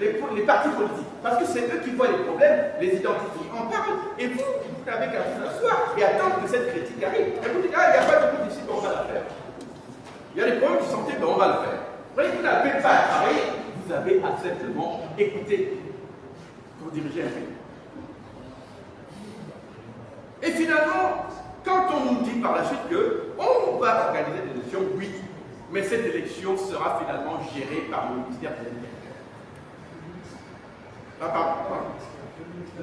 les partis politiques. Parce que c'est eux qui voient les problèmes, les identifient, en parlent. Et vous n'avez qu'à vous asseoir et attendre que cette critique arrive. Et vous dites, ah, il n'y a pas de problème ici, on va la faire. Il y a des problèmes de santé, on va le faire. Vous n'avez pas à travailler, vous avez à simplement écouter pour diriger un pays. Et finalement, quand on nous dit par la suite qu'on va organiser des élections, oui, mais cette élection sera finalement gérée par le ministère de l'Intérieur. Ah, pardon.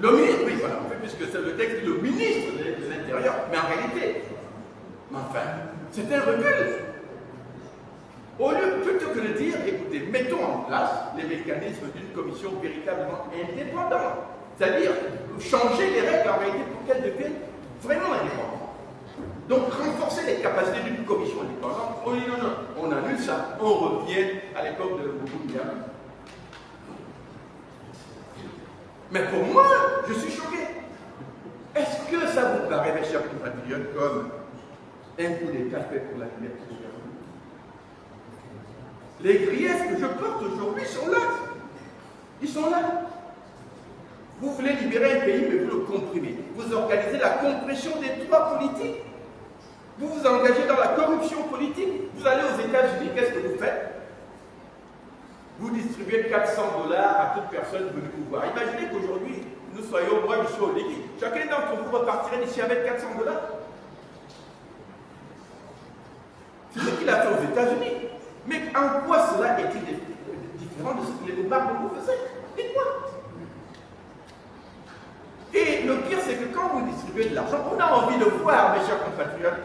Le ministre, oui, voilà, puisque c'est le texte, le ministre de l'Intérieur, mais en réalité, c'est un recul. Au lieu, plutôt que de dire, écoutez, mettons en place les mécanismes d'une commission véritablement indépendante, c'est-à-dire changer les règles en réalité pour qu'elles deviennent vraiment indépendantes. Donc renforcer les capacités d'une commission indépendante, on dit non, on annule ça, on revient à l'époque de Mobutu. Mais pour moi, je suis choqué. Est-ce que ça vous paraît, mes chers compatriotes, comme un coup d'État fait pour la liberté? Les griefs que je porte aujourd'hui sont là. Ils sont là. Vous voulez libérer un pays, mais vous le comprimez. Vous organisez la compression des droits politiques. Vous vous engagez dans la corruption politique. Vous allez aux États-Unis, qu'est-ce que vous faites? Vous distribuez $400 à toute personne venue vous voir. Imaginez qu'aujourd'hui, nous soyons, moi je suis au Ligue. Chacun d'entre vous repartirait d'ici avec $400. C'est ce qu'il a fait aux États-Unis. Mais en quoi cela est-il différent de ce que les gouvernements faisaient? Dites-moi. Et le pire, c'est que quand vous distribuez de l'argent, on a envie de voir, mes chers compatriotes,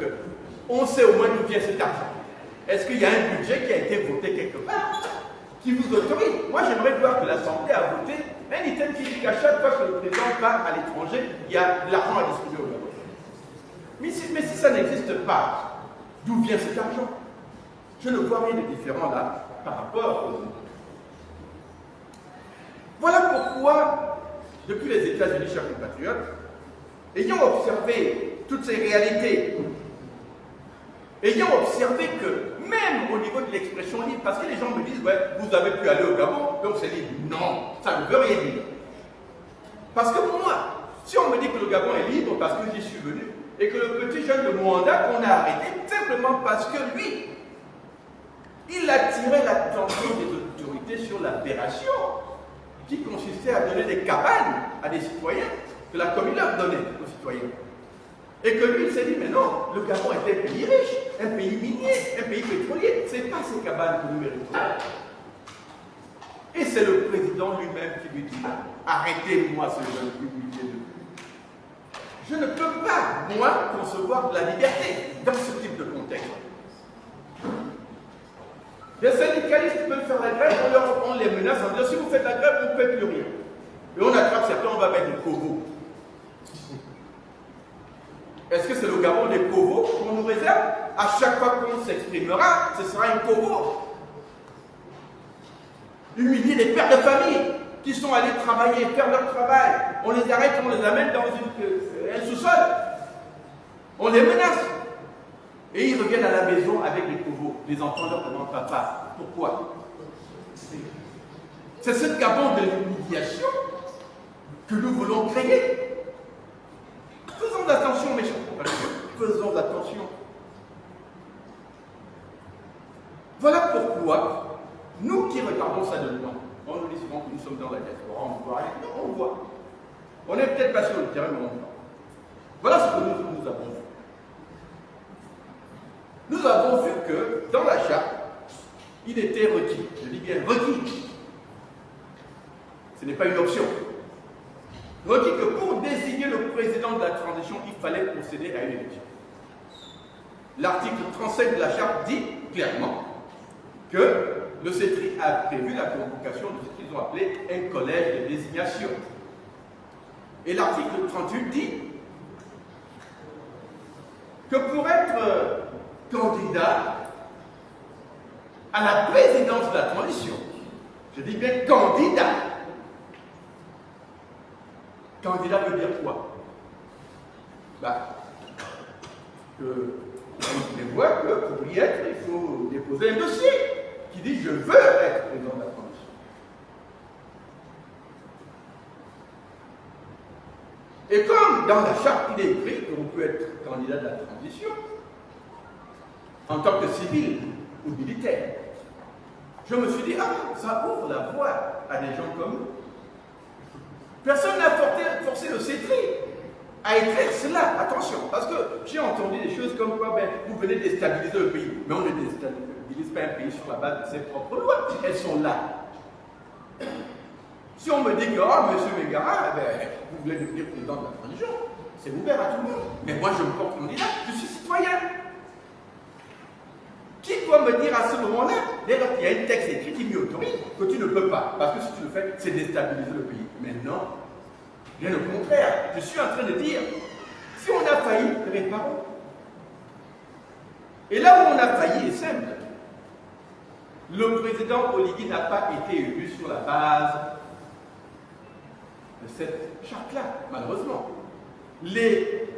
qu'on sait au moins d'où vient cet argent. Est-ce qu'il y a un budget qui a été voté quelque part qui vous autorise? Moi, j'aimerais voir que l'Assemblée a voté un item qui dit qu'à chaque fois que le président part à l'étranger, il y a de l'argent à distribuer au Gabon. Mais si ça n'existe pas, d'où vient cet argent? Je ne vois rien de différent là par rapport aux autres. Voilà pourquoi, depuis les États-Unis, chers compatriotes, ayant observé toutes ces réalités, ayant observé que même au niveau de l'expression libre, parce que les gens me disent, ouais, vous avez pu aller au Gabon, donc c'est libre. Non, ça ne veut rien dire. Parce que moi, si on me dit que le Gabon est libre parce que j'y suis venu, et que le petit jeune de Mwanda qu'on a arrêté, simplement parce que lui, il attirait l'attention des autorités discuté sur l'aberration qui consistait à donner des cabanes à des citoyens, que la commune leur donnait aux citoyens. Et que lui, il s'est dit, mais non, le Gabon est un pays riche, un pays minier, un pays pétrolier. Ce n'est pas ces cabanes que nous méritons. Et c'est le président lui-même qui lui dit, arrêtez-moi ce jeune public. Je ne peux pas, moi, concevoir de la liberté dans ce type de contexte. Les syndicalistes peuvent faire la grève, on les menace en disant, si vous faites la grève, vous ne faites plus rien. Et on attrape certains, on va mettre des covos. Est-ce que c'est le Gabon des covos qu'on nous réserve? À chaque fois qu'on s'exprimera, ce sera un covo. Humilier les pères de famille qui sont allés travailler, faire leur travail. On les arrête, on les amène dans un sous-sol. On les menace. Et ils reviennent à la maison avec les covos. Les enfants leur demandent papa. Pourquoi? C'est ce Gabon de l'humiliation que nous voulons créer. Faisons attention, mes chers compatriotes. Faisons attention. Voilà pourquoi, nous qui regardons ça de loin, on nous dit souvent que nous sommes dans la diaspora, on voit rien. Non, on voit. On n'est peut-être pas sur le terrain, mais on voit. Voilà ce que nous avons vu. Nous avons vu que, dans la charte, il était requis. Je dis bien requis. Ce n'est pas une option. Requis que pour désigner le président de la transition, il fallait procéder à une élection. L'article 37 de la charte dit clairement que le CETRI a prévu la convocation de ce qu'ils ont appelé un collège de désignation. Et l'article 38 dit que pour être candidat à la présidence de la transition, je dis bien candidat. Candidat veut dire quoi? On prévoit que pour y être, il faut déposer un dossier qui dit je veux être président de la transition. Et comme dans la charte il est écrit qu'on peut être candidat de la transition en tant que civil ou militaire, je me suis dit, ça ouvre la voie à des gens comme nous. Personne n'a forcé le CETRI à écrire cela. Attention, parce que j'ai entendu des choses comme quoi vous venez déstabiliser le pays. Mais on ne déstabilise pas un pays sur la base de ses propres lois. Elles sont là. Si on me dit que, monsieur Mégara, vous voulez devenir président de la transition, c'est ouvert à tout le monde. Mais moi, je me porte candidat, je suis citoyen. Qui doit me dire à ce moment-là, dès lors qu'il y a un texte écrit qui m'y autorise, que tu ne peux pas, parce que si tu le fais, c'est déstabiliser le pays. Mais non, bien au contraire, je suis en train de dire, si on a failli, réparons. Et là où on a failli est simple. Le président Oligui n'a pas été élu sur la base de cette charte-là, malheureusement. Les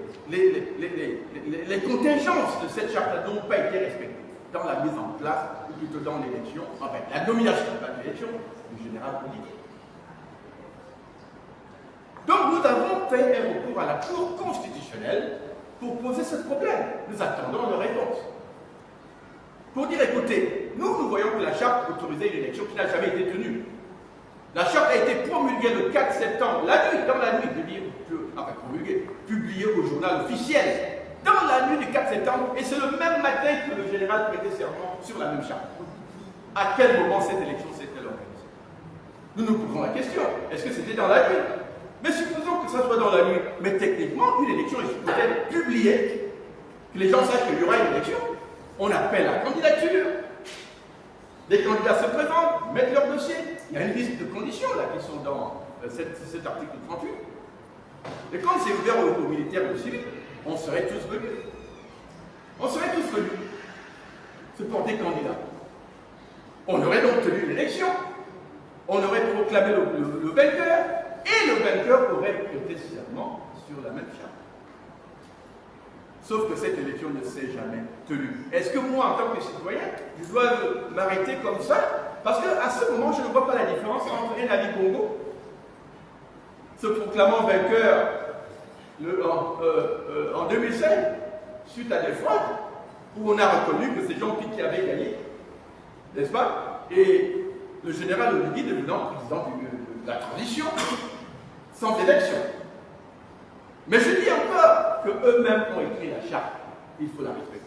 contingences de cette charte-là n'ont pas été respectées dans la mise en place, ou plutôt dans l'élection, enfin la nomination, pas l'élection, du général Oligui. Donc nous avons fait un recours à la Cour constitutionnelle pour poser ce problème. Nous attendons une réponse. Pour dire, écoutez, nous voyons que la charte autorisait une élection qui n'a jamais été tenue. La charte a été promulguée le 4 septembre, dans la nuit, publiée au journal officiel, dans la nuit du 4 septembre, et c'est le même matin que le général prêtait serment sur la même charte. À quel moment cette élection s'est-elle organisée? Nous nous posons la question, est-ce que c'était dans la nuit? Mais supposons que ça soit dans la nuit, mais techniquement, une élection est supposée être publiée, que les gens sachent qu'il y aura une élection. On appelle la candidature, les candidats se présentent, mettent leur dossier, il y a une liste de conditions là qui sont dans cet article 38. Et quand c'est ouvert aux militaires et aux civils, on serait tous venus. On serait tous venus se porter candidat. On aurait donc tenu l'élection, on aurait proclamé le vainqueur, et le vainqueur aurait prêté serment sur la même charte. Sauf que cette élection ne s'est jamais tenue. Est-ce que moi, en tant que citoyen, je dois m'arrêter comme ça? Parce qu'à ce moment, je ne vois pas la différence entre un Ali Bongo, se proclamant vainqueur en 2016, suite à des fraudes, où on a reconnu que c'est Jean-Pierre qui avait gagné, n'est-ce pas? Et le général Oligui devenant président de la transition, sans élection. Mais je dis encore qu'eux-mêmes ont écrit la charte, il faut la respecter.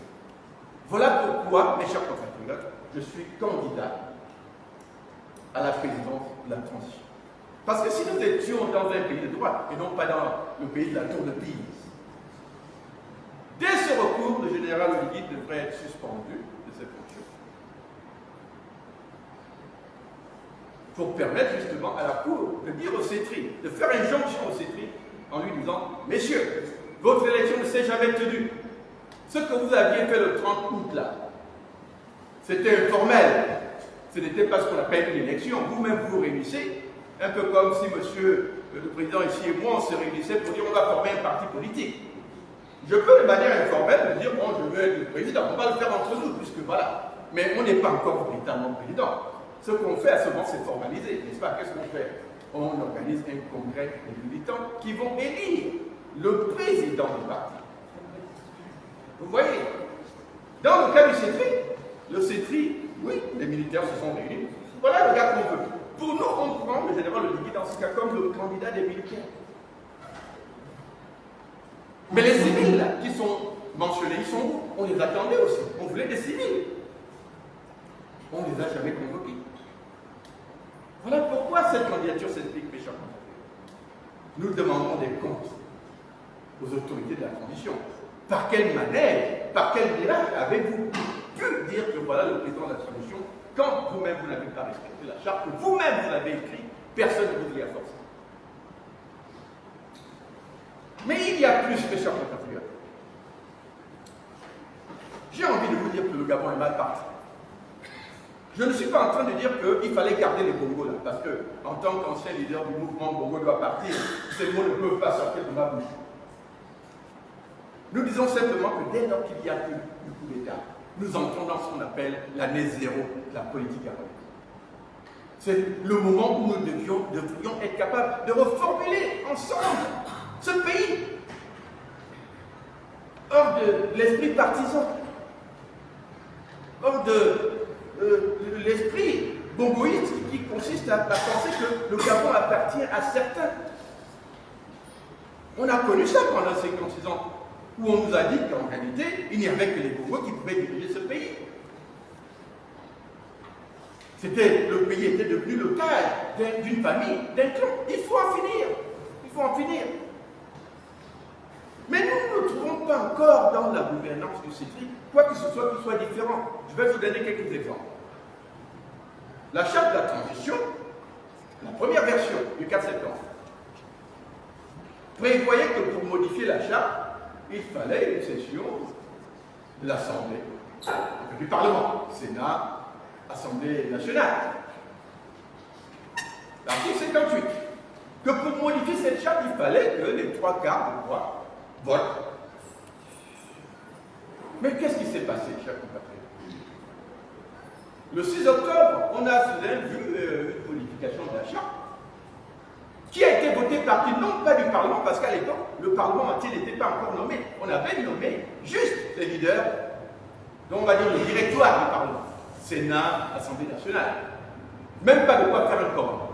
Voilà pourquoi, mes chers compatriotes, je suis candidat à la présidence de la transition. Parce que si nous étions dans un pays de droit, et non pas dans le pays de la tour de Pise, dès ce recours, le général Oligui devrait être suspendu de cette fonction. Pour permettre justement à la Cour de dire au CETRI, de faire une jonction au CETRI en lui disant « Messieurs, votre élection ne s'est jamais tenue. Ce que vous aviez fait le 30 août là, c'était informel. Ce n'était pas ce qu'on appelle une élection. Vous-même vous réunissez, un peu comme si monsieur le président ici et moi, on se réunissait pour dire on va former un parti politique. Je peux de manière informelle me dire bon, je veux être le président, on va le faire entre nous, puisque voilà. Mais on n'est pas encore véritablement président. Ce qu'on fait à ce moment, c'est formaliser, n'est-ce pas? Qu'est-ce qu'on fait? On organise un congrès des militants qui vont élire le président du parti. Vous voyez? Dans le cas du CETRI, le CETRI, oui, les militaires se sont réunis. Voilà le gars qu'on veut. Pour nous, on prend le général Oligui dans ce cas comme le candidat des militaires. Mais les civils là, qui sont mentionnés, ils sont où? On les attendait aussi. On voulait des civils. On ne les a jamais convoqués. Voilà pourquoi cette candidature s'explique, mes chers compatriotes. Nous demandons des comptes aux autorités de la transition. Par quel manège, par quel miracle avez-vous pu dire que voilà le président de la transition quand vous-même vous n'avez pas respecté la charte, que vous-même vous l'avez écrit, personne ne vous y a forcé. Mais il y a plus, mes chers compatriotes. J'ai envie de vous dire que le Gabon est mal parti. Je ne suis pas en train de dire qu'il fallait garder les Bongo là, parce que, en tant qu'ancien leader du mouvement Bongo doit partir, ces mots ne peuvent pas sortir de ma bouche. Nous disons simplement que dès lors qu'il y a eu le coup d'État, nous entrons dans ce qu'on appelle l'année zéro de la politique gabonaise. C'est le moment où nous devrions être capables de reformuler ensemble ce pays hors de l'esprit partisan, hors de l'esprit bongoïste qui consiste à penser que le Gabon appartient à certains. On a connu ça pendant 56 ans, où on nous a dit qu'en réalité, il n'y avait que les Bongos qui pouvaient diriger ce pays. Le pays était devenu le cage d'une famille, d'un clan. Il faut en finir. Il faut en finir. Mais nous ne nous trouvons pas encore dans la gouvernance du CETRI, quoi que ce soit qui soit différent. Je vais vous donner quelques exemples. La charte de la transition, la première version du 4 septembre, prévoyait que pour modifier la charte, il fallait une session de l'Assemblée, du Parlement, Sénat, Assemblée nationale. L'article 58, que pour modifier cette charte, il fallait que les 3 quarts de droit votent. Mais qu'est-ce qui s'est passé, chers compatriotes? Le 6 octobre, on a soudain vu une modification de la charte qui a été votée par qui? Non pas du Parlement, parce qu'à l'époque, le Parlement entier n'était pas encore nommé. On avait nommé juste les leaders, dont on va dire le directoire du Parlement. Sénat, Assemblée nationale. Même pas de quoi faire un corps.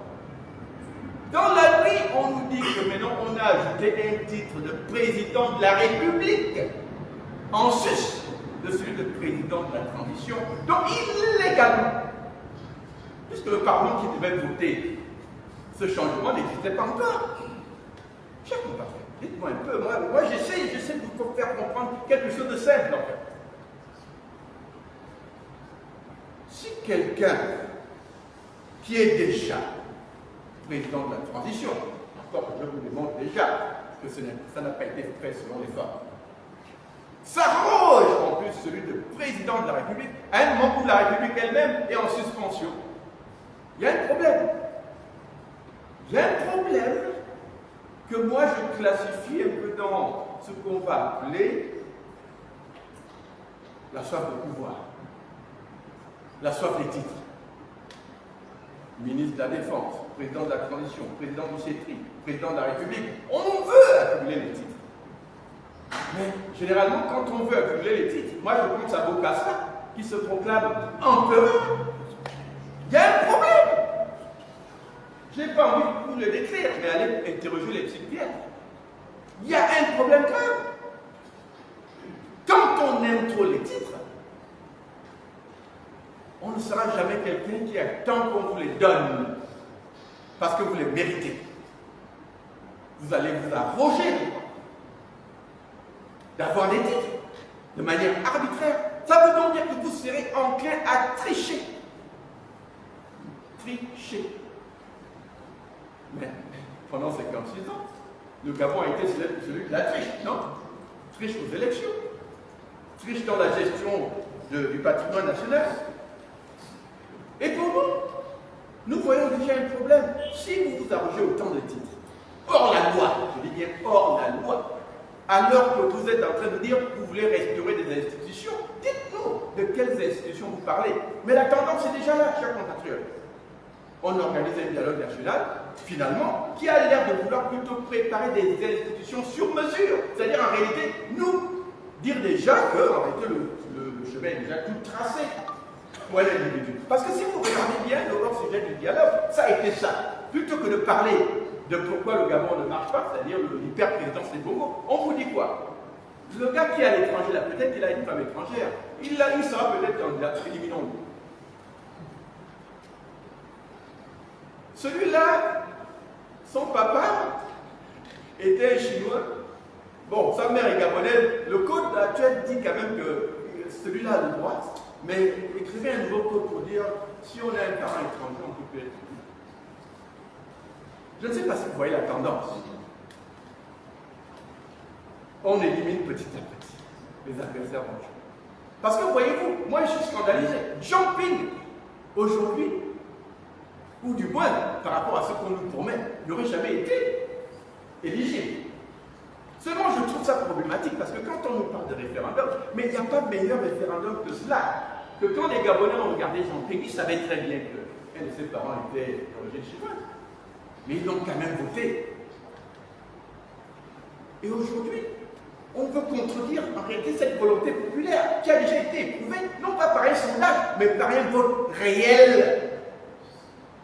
Dans la nuit, on nous dit que maintenant on a ajouté un titre de président de la République en sus de celui de président de la transition, donc illégalement. Puisque le Parlement qui devait voter ce changement n'existait pas encore. Chers compatriotes, dites-moi un peu, moi j'essaie de vous faire comprendre quelque chose de simple en fait. Si quelqu'un qui est déjà président de la transition, encore que je vous demande déjà que ça n'a pas été fait selon les femmes, s'arroge en plus celui de président de la République, à un moment où la République elle-même est en suspension. Il y a un problème. Il y a un problème que moi je classifie un peu dans ce qu'on va appeler la soif de pouvoir, la soif des titres. Ministre de la Défense, président de la Transition, président du CETRI, président de la République, on veut accumuler les titres. Mais généralement, quand on veut accumuler les titres, moi je pense à Bokassa, qui se proclame empereur. Il y a un problème. Je n'ai pas envie de vous le décrire, mais allez interroger les psychiatres. Il y a un problème grave. Quand on aime trop les titres, on ne sera jamais quelqu'un qui attend qu'on vous les donne parce que vous les méritez. Vous allez vous arroger d'avoir des titres de manière arbitraire. Ça veut donc dire que vous serez enclin à tricher. Tricher. Mais pendant 56 ans, le Gabon a été celui de la triche, non? Triche aux élections, triche dans la gestion du patrimoine national. Et pour nous voyons déjà un problème. Si vous vous arrogez autant de titres, hors la loi, je dis bien hors la loi, alors que vous êtes en train de dire que vous voulez restaurer des institutions, dites-nous de quelles institutions vous parlez. Mais la tendance est déjà là, chers compatriotes. On organise un dialogue national, finalement, qui a l'air de vouloir plutôt préparer des institutions sur mesure. C'est-à-dire, en réalité, nous dire déjà que, en réalité, le chemin est déjà tout tracé pour un individu. Parce que si vous regardez bien le hors-sujet du dialogue, ça a été ça. Plutôt que de parler de pourquoi le Gabon ne marche pas, c'est-à-dire l'hyper-présidence des Bongo, on vous dit quoi? Le gars qui est à l'étranger, là, peut-être qu'il a une femme étrangère, il sera peut-être candidat, éliminons-le. Celui-là, son papa était un Chinois. Bon, sa mère est gabonaise. Le code actuel dit quand même que celui-là a le droit, mais écrivez un nouveau code pour dire si on a un parent étranger, on peut être. Je ne sais pas si vous voyez la tendance. On élimine petit à petit les adversaires dangereux. Parce que voyez-vous, moi je suis scandalisé. Jean Ping, aujourd'hui, ou du moins, par rapport à ce qu'on nous promet, n'aurait jamais été éligible. Seulement, je trouve ça problématique parce que quand on nous parle de référendum, mais il n'y a pas de meilleur référendum que cela. Que quand les Gabonais ont regardé Jean Ping, ils savaient très bien qu'un de ses parents était d'origine chinoise. Mais ils l'ont quand même voté. Et aujourd'hui, on veut contredire en réalité cette volonté populaire qui a déjà été éprouvée, non pas par un sondage, mais par un vote réel.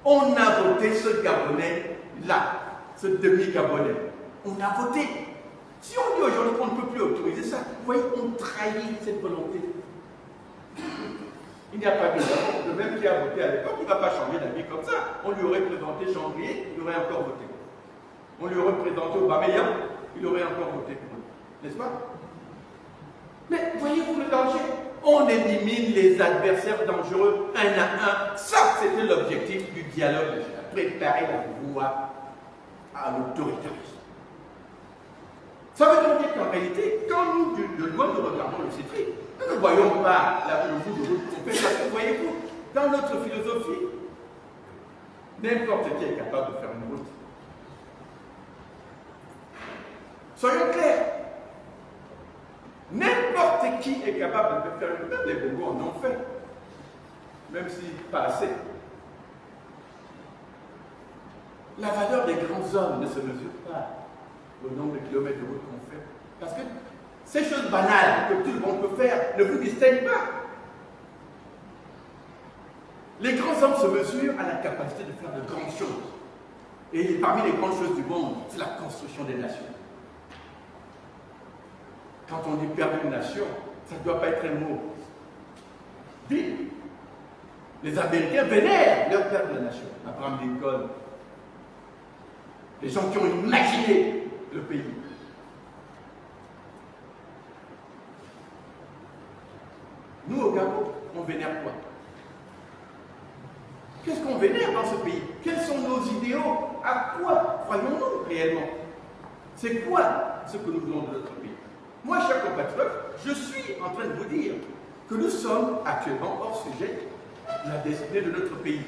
On a voté ce Gabonais-là, ce demi-Gabonais. On a voté. Si on dit aujourd'hui qu'on ne peut plus autoriser ça, vous voyez, on trahit cette volonté. Il n'y a pas de raison. Le même qui a voté à l'époque, il ne va pas changer d'avis comme ça. On lui aurait présenté Chambrier, il aurait encore voté. On lui aurait présenté Aubameyang, il aurait encore voté pour eux. N'est-ce pas? Mais voyez-vous le danger? On élimine les adversaires dangereux un à un. Ça, c'était l'objectif du dialogue, préparer la voie à l'autoritarisme. Ça veut donc dire qu'en réalité, quand nous, de loin, nous regardons le CETRI, nous ne voyons pas le bout de route qu'on fait. Parce que, voyez-vous, dans notre philosophie, n'importe qui est capable de faire une route. Soyons clairs. N'importe qui est capable de faire une route. Les Bongo en ont fait. Même si pas assez. La valeur des grands hommes ne se mesure pas au nombre de kilomètres de route qu'on fait. Parce que ces choses banales que tout le monde peut faire ne vous distinguent pas. Les grands hommes se mesurent à la capacité de faire de grandes choses. Et parmi les grandes choses du monde, c'est la construction des nations. Quand on dit perdre une nation, ça ne doit pas être un mot vide. Les Américains vénèrent leur père de la nation. Abraham Lincoln. Les gens qui ont imaginé le pays. Nous, au Gabon, on vénère quoi? Qu'est-ce qu'on vénère dans ce pays? Quels sont nos idéaux? À quoi croyons-nous réellement? C'est quoi ce que nous voulons de notre pays? Moi, chers compatriotes, je suis en train de vous dire que nous sommes actuellement hors sujet de la destinée de notre pays.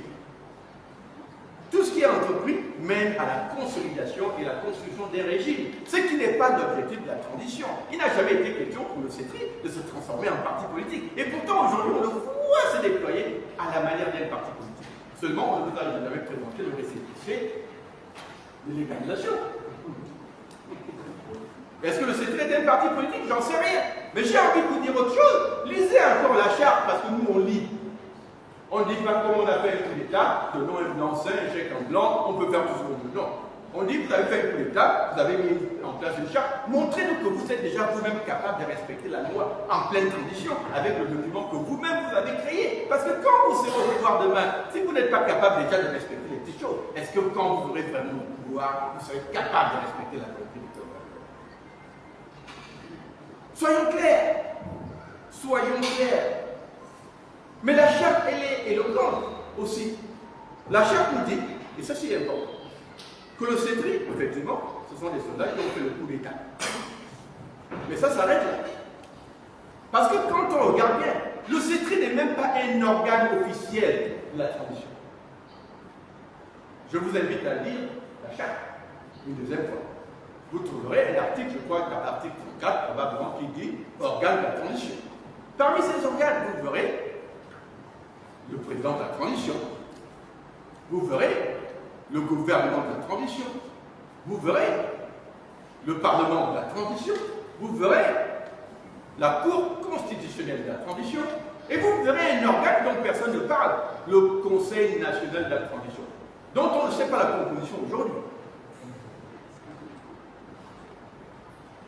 Tout ce qui est entrepris mène à la consolidation et la construction des régimes, ce qui n'est pas l'objectif de la transition. Il n'a jamais été question pour le CETRI de se transformer en parti politique. Et pourtant, aujourd'hui, on le voit se déployer à la manière d'un parti politique. Seulement, on ne vous a jamais présenté le récépissé de légalisation. Est-ce que le CETRI est un parti politique? J'en sais rien. Mais j'ai envie de vous dire autre chose. Lisez encore la charte, parce que nous, on lit. On ne dit pas comme on a fait un coup d'État, donnons un blanc-seing, un chèque en blanc, on peut faire tout ce qu'on veut. Non. On dit vous avez fait un coup d'État, vous avez mis en place une charte, montrez-nous que vous êtes déjà vous-même capable de respecter la loi en pleine condition avec le document que vous-même vous avez créé. Parce que quand vous serez au pouvoir demain, si vous n'êtes pas capable déjà de respecter les petites choses, est-ce que quand vous aurez vraiment le pouvoir, vous serez capable de respecter la volonté du peuple? Soyons clairs. Soyons clairs. Mais la charte, elle est éloquente aussi. La charte nous dit, et ça c'est important, que le CETRI, effectivement, ce sont des soldats qui ont fait le coup d'État. Mais ça s'arrête là. Parce que quand on regarde bien, le CETRI n'est même pas un organe officiel de la transition. Je vous invite à lire la charte une deuxième fois. Vous trouverez un article, je crois, l'article 4, probablement, qui dit organe de la transition. Parmi ces organes, vous verrez le président de la transition. Vous verrez le gouvernement de la transition. Vous verrez le Parlement de la transition. Vous verrez la Cour constitutionnelle de la transition. Et vous verrez un organe dont personne ne parle, le Conseil national de la transition, dont on ne sait pas la composition aujourd'hui.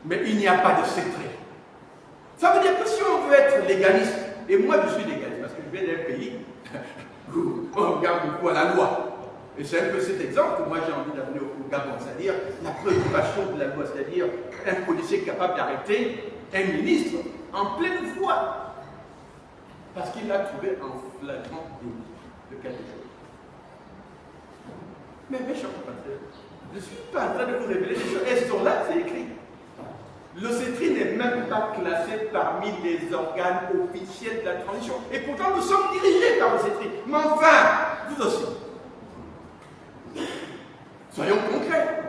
Mais il n'y a pas de secret. Ça veut dire que si on veut être légaliste, et moi je suis légaliste parce que je viens d'un pays où on regarde beaucoup à la loi. Et c'est un peu cet exemple que moi j'ai envie d'amener au Gabon, c'est-à-dire la préoccupation de la loi, c'est-à-dire un policier capable d'arrêter un ministre en pleine voie parce qu'il l'a trouvé en flagrant délit de quelque chose. Mais mes chers compatriotes, je ne suis pas en train de vous révéler des choses. Elles sont là, c'est écrit. Le CETRI n'est même pas classé parmi les organes officiels de la transition. Et pourtant, nous sommes dirigés par le CETRI. Mais enfin, vous aussi. Soyons concrets.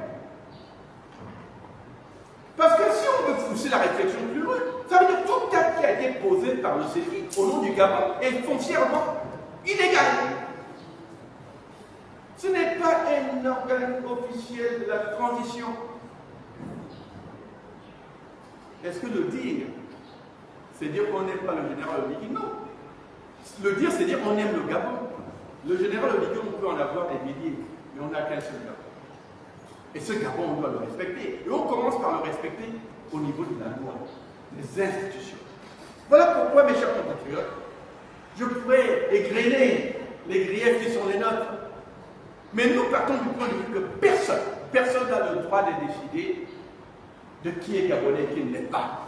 Parce que si on veut pousser la réflexion plus loin, ça veut dire que tout acte qui a été posé par le CETRI au nom du Gabon est foncièrement illégal. Ce n'est pas un organe officiel de la transition. Est-ce que le dire, c'est dire qu'on n'aime pas le général Oligui? Non. Le dire, c'est dire qu'on aime le Gabon. Le général Oligui, on peut en avoir des milliers, mais on n'a qu'un seul Gabon. Et ce Gabon, on doit le respecter. Et on commence par le respecter au niveau de la loi, des institutions. Voilà pourquoi, mes chers compatriotes, je pourrais égrener les griefs qui sont les nôtres. Mais nous partons du point de vue que personne n'a le droit de décider de qui est Gabonais et qui ne l'est pas.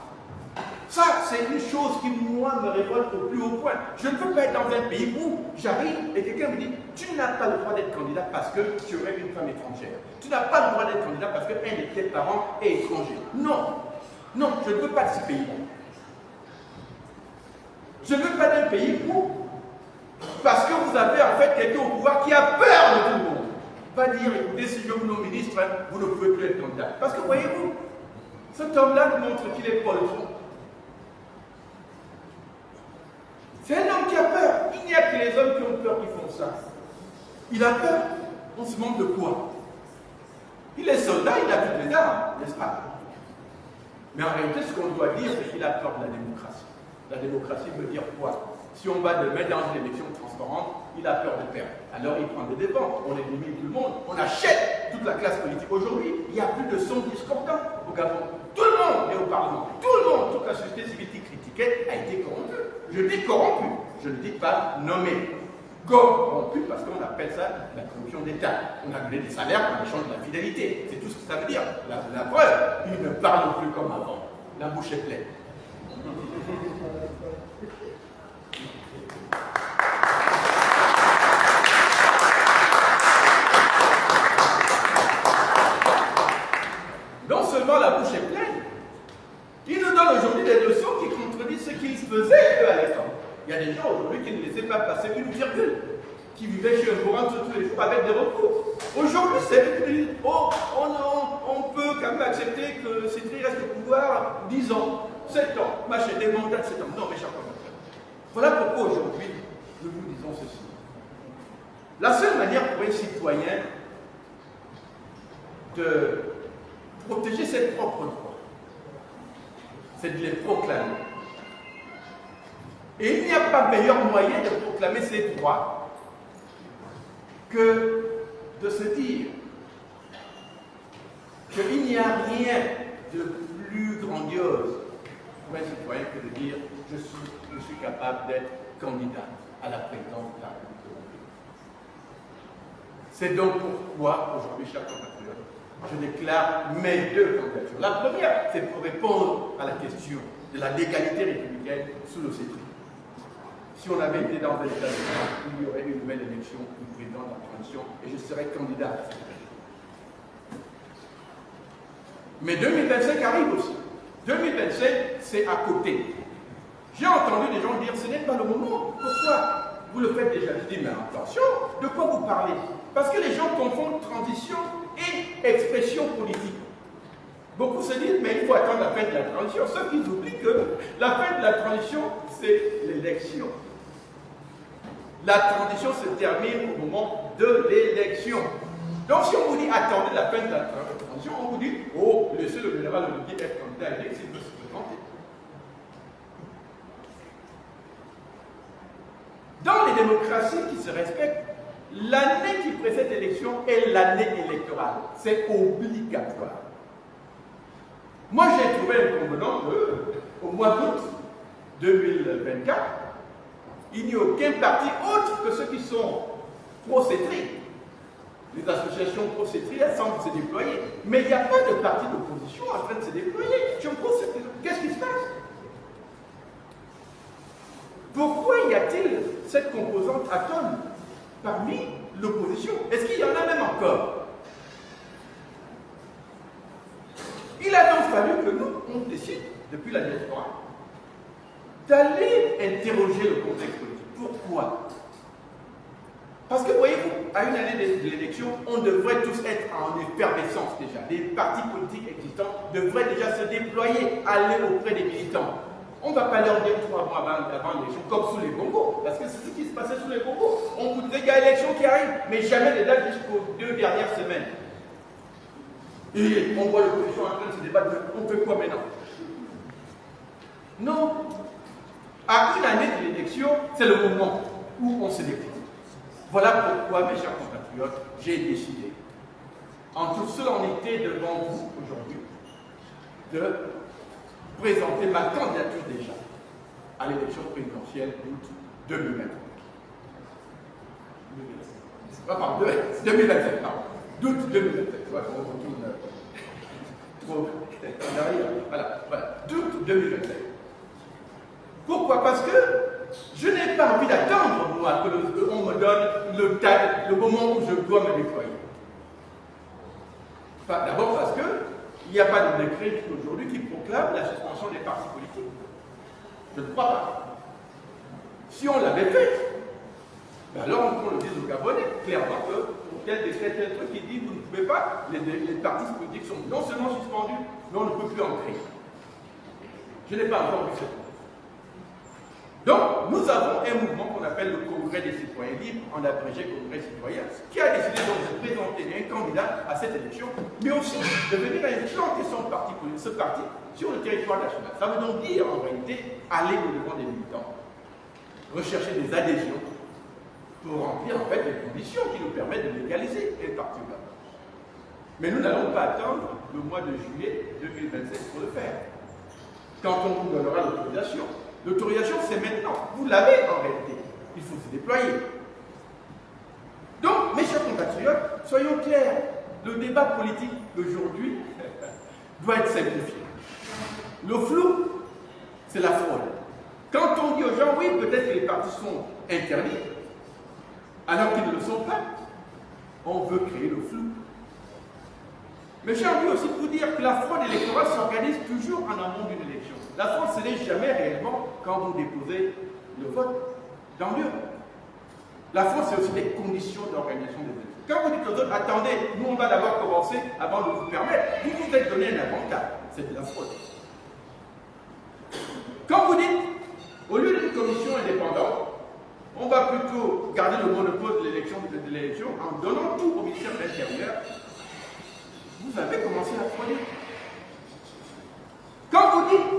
Ça, c'est une chose qui, moi, me révolte au plus haut point. Je ne peux pas être dans un pays où j'arrive et quelqu'un me dit « Tu n'as pas le droit d'être candidat parce que tu aurais une femme étrangère. Tu n'as pas le droit d'être candidat parce qu'un de tes parents est étranger. » Non, non, je ne veux pas de ce pays-là. Je ne veux pas d'un pays où, parce que vous avez en fait quelqu'un au pouvoir qui a peur de tout le monde, va dire « Écoutez, si je vous nomme ministre, vous ne pouvez plus être candidat. » Parce que voyez-vous, cet homme-là nous montre qu'il est poltron. C'est un homme qui a peur. Il n'y a que les hommes qui ont peur qui font ça. Il a peur. On se demande de quoi? Il est soldat, il a toutes les armes, n'est-ce pas? Mais en réalité, ce qu'on doit dire, c'est qu'il a peur de la démocratie. La démocratie veut dire quoi? Si on va demain dans une élection transparente, il a peur de perdre. Alors il prend des dépenses, on élimine tout le monde, on achète toute la classe politique. Aujourd'hui, il y a plus de 100 discordants au Gabon. Tout le monde est au Parlement. Tout le monde, toute la société civile qui critiquait a été corrompue. Je dis corrompu, je ne dis pas nommé. Corrompu parce qu'on appelle ça la corruption d'État. On a donné des salaires en échange de la fidélité. C'est tout ce que ça veut dire. La preuve, ils ne parlent plus comme avant. La bouche est pleine. Non seulement la bouche est pleine, ils nous donnent aujourd'hui des leçons qui contredisent ce qu'ils faisaient eux à l'époque. Il y a des gens aujourd'hui qui ne laissaient pas passer une virgule, qui vivaient chez un bourrin tous les jours avec des recours. Aujourd'hui, c'est oh, on peut quand même accepter que CETRI reste au pouvoir 10 ans, 7 ans, machin, des mandats de 7 ans. Non, mes chers compatriotes. Voilà pourquoi aujourd'hui, nous vous disons ceci. La seule manière pour un citoyen de protéger ses propres droits, c'est de les proclamer. Et il n'y a pas meilleur moyen de proclamer ses droits que de se dire qu'il n'y a rien de plus grandiose pour un citoyen que de dire je suis capable d'être candidat à la présidence de la République. C'est donc pourquoi aujourd'hui, chers compatriotes, je déclare mes deux candidatures. La première, c'est pour répondre à la question de la légalité républicaine sous le CETRI. Si on avait été dans un état de droit, il y aurait une nouvelle élection du président de la transition et je serais candidat à cette élection. Mais 2025 arrive aussi. 2025, c'est à côté. J'ai entendu des gens dire ce n'est pas le moment. Pourquoi vous le faites déjà? Je dis mais attention, de quoi vous parlez? Parce que les gens confondent transition et expression politique. Beaucoup se disent mais il faut attendre la fin de la transition, sauf qu'ils oublient que la fin de la transition, c'est l'élection. La transition se termine au moment de l'élection. Donc si on vous dit attendez la fin de la transition, on vous dit oh, laissez le général Olympique être candidat à l'élection, s'il veut se présenter. Dans les démocraties qui se respectent, l'année qui précède l'élection est l'année électorale. C'est obligatoire. Moi, j'ai trouvé inconvénient qu'au mois d'août 2024, il n'y a aucun parti autre que ceux qui sont pro-CETRI. Les associations pro-CETRI, elles semblent se déployer. Mais il n'y a pas de parti d'opposition en train de se déployer. Qu'est-ce qui se passe? Pourquoi y a-t-il cette composante atome parmi l'opposition? Est-ce qu'il y en a même encore? Il a donc fallu que nous, on décide, depuis la diaspora, d'aller interroger le contexte politique. Pourquoi? Parce que, voyez-vous, à une année de l'élection, on devrait tous être en effervescence déjà. Les partis politiques existants devraient déjà se déployer, aller auprès des militants. On ne va pas leur dire 3 mois avant l'élection, comme sous les Congos, parce que c'est ce qui se passait sous les Congos. On vous disait qu'il y a l'élection qui arrive, mais jamais les dates jusqu'aux 2 dernières semaines. Et on voit l'opposition en train de se débattre, on fait quoi maintenant? Non. À une année de l'élection, c'est le moment où on se déploie. Voilà pourquoi, mes chers compatriotes, j'ai décidé, en toute solennité devant vous aujourd'hui, de présenter ma candidature déjà à l'élection présidentielle d'août 2023. Pardon, 2027, pardon. D'août 2027. Ouais, on retourne trop en arrière. Voilà. D'août 2027. Pourquoi? Parce que je n'ai pas envie d'attendre, moi, qu'on me donne le moment où je dois me déployer. D'abord parce qu'il n'y a pas de décret aujourd'hui qui proclame la suspension des partis politiques. Je ne crois pas. Si on l'avait fait, alors on le dit aux Gabonais, clairement que pour tel décret, tel truc qui dit vous ne pouvez pas, les partis politiques sont non seulement suspendus, mais on ne peut plus en créer. Je n'ai pas encore vu cette chose. Donc, nous avons un mouvement qu'on appelle le Congrès des citoyens libres, en abrégé Congrès citoyen, qui a décidé donc de présenter un candidat à cette élection, mais aussi de venir implanter ce parti sur le territoire national. Ça veut donc dire, en réalité, aller au-devant des militants, rechercher des adhésions pour remplir en fait les conditions qui nous permettent de légaliser un parti là. Mais nous n'allons pas attendre le mois de juillet 2027 pour le faire. Quand on vous donnera l'autorisation. L'autorisation, c'est maintenant. Vous l'avez en réalité. Il faut se déployer. Donc, mes chers compatriotes, soyons clairs. Le débat politique d'aujourd'hui doit être simplifié. Le flou, c'est la fraude. Quand on dit aux gens, oui, peut-être que les partis sont interdits, alors qu'ils ne le sont pas, on veut créer le flou. Mais j'ai envie aussi de vous dire que la fraude électorale s'organise toujours en amont d'une élection. La fraude, ce n'est jamais réellement quand vous déposez le vote dans l'urne. La fraude, c'est aussi des conditions d'organisation des élections. Quand vous dites aux autres, attendez, nous on va d'abord commencer avant de vous permettre, vous vous êtes donné un avantage. C'est de la fraude. Quand vous dites, au lieu d'une commission indépendante, on va plutôt garder le monopole de l'élection en donnant tout au ministère de l'Intérieur, vous avez commencé à frauder. Quand vous dites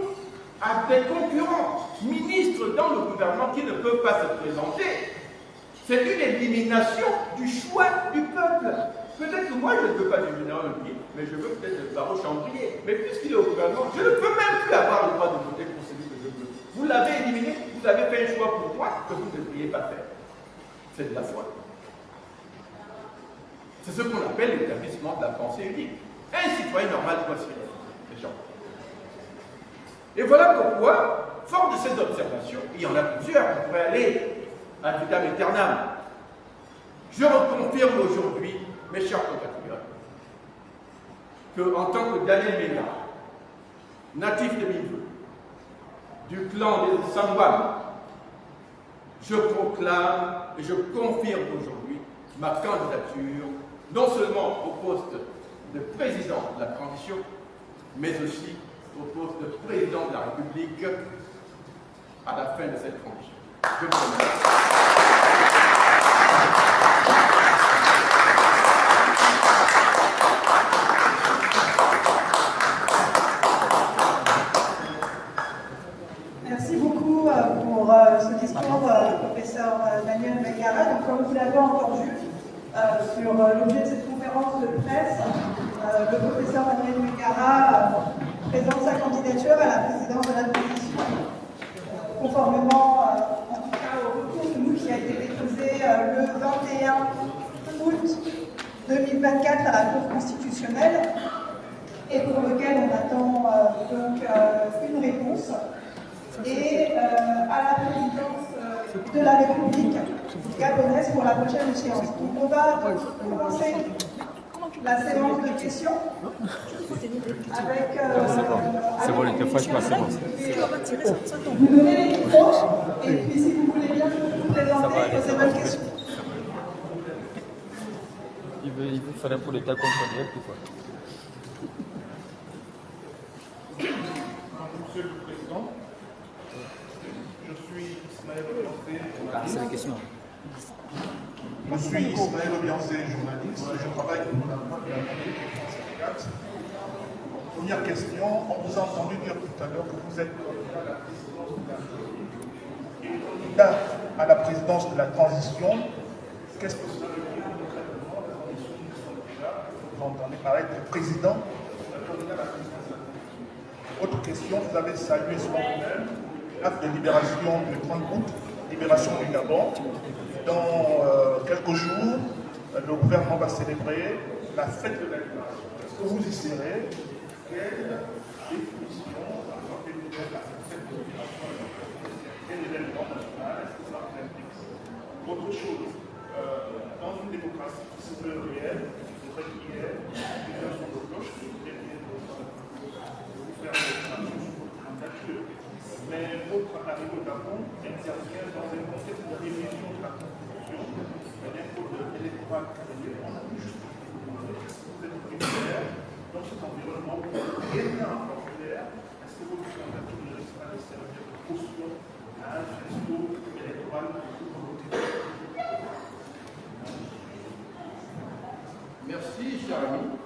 à des concurrents, ministres dans le gouvernement qui ne peuvent pas se présenter. C'est une élimination du choix du peuple. Peut-être que moi, je ne veux pas devenir un ministre, mais je veux peut-être le barreau chambrier. Mais puisqu'il est au gouvernement, je ne peux même plus avoir le droit de voter pour celui que je veux. Vous l'avez éliminé, vous avez fait un choix pour moi que vous ne devriez pas faire. C'est de la foi. C'est ce qu'on appelle l'établissement de la pensée unique. Un citoyen normal doit suivre les gens. Et voilà pourquoi, fort de ces observations, il y en a plusieurs qui pourraient aller à vitam aeternam. Je reconfirme aujourd'hui, mes chers compatriotes, qu'en tant que Daniel Ménard, natif de Minveux, du clan des Sangwan, je proclame et je confirme aujourd'hui ma candidature, non seulement au poste de président de la transition, mais aussi au poste de président de la République à la fin de cette transition. Je vous remercie. Merci beaucoup pour ce discours, professeur Daniel Megara. Donc, comme vous l'avez entendu, sur l'objet de cette conférence de presse, le professeur Daniel Megara présente sa candidature à la présidence de la transition, conformément en tout cas au recours qui a été déposé le 21 août 2024 à la Cour constitutionnelle et pour lequel on attend donc une réponse. Et à la présidence de la République gabonaise pour la prochaine échéance. Donc on va commencer la séance de questions avec... C'est bon, les fois, je passe, c'est bon. Vous donnez les micros et puis si vous voulez bien vous présenter, poser votre question. Il veut faire un pour l'état contre direct ou quoi? Monsieur le Président, je suis Ismaël Obiancé. C'est la question. Je suis Ismaël Obiancé, journaliste. Je travaille pour la voix de la République 54. Première question, on vous a entendu dire tout à l'heure que vous êtes candidat à la présidence de la transition. Qu'est-ce que ça veut dire concrètement la transition? Vous entendez paraître président. Autre question, vous avez salué ce même l'acte de libération du 30 août, libération du Gabon. Dans quelques jours, le gouvernement va célébrer la fête de la libération. Est-ce que vous y serez? Quelle définition apportez-vous de la fête de la libération? Quel événement national est-ce que ça implique? Autre chose, dans une démocratie qui se veut réelle, c'est vrai qu'il y ait plusieurs sons de cloche, mais votre arrivée au Gabon intervient dans un contexte de révision de la Constitution, c'est-à-dire que l'électorat canadien, on a pu justifier vous êtes primaire dans cet environnement réellement impopulaire. Est-ce que votre candidature ne risque pas de servir de caution à un gesto électoral de volonté? Merci, cher ami.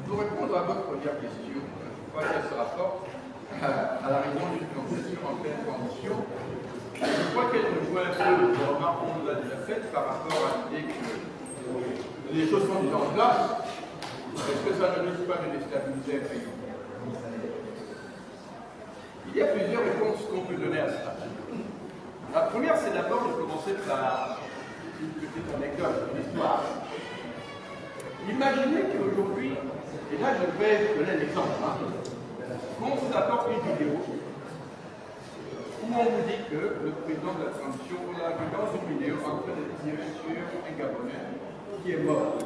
Pour répondre à votre première question, je crois qu'elle se rapporte à la raison d'une candidature en pleine transition. Je crois qu'elle rejoint un peu le remarque qu'on nous a déjà faite par rapport à l'idée que les choses sont mises en place. Est-ce que ça ne risque pas de déstabiliser un pays? Il y a plusieurs réponses qu'on peut donner à cela. La première, c'est d'abord de commencer par une petite anecdote, une histoire. Imaginez qu'aujourd'hui, et là je vais donner un exemple, qu'on vous apporte une vidéo où on vous dit que le président de la transition, on l'a vu dans une vidéo en train de tirer sur un Gabonais qui est mort.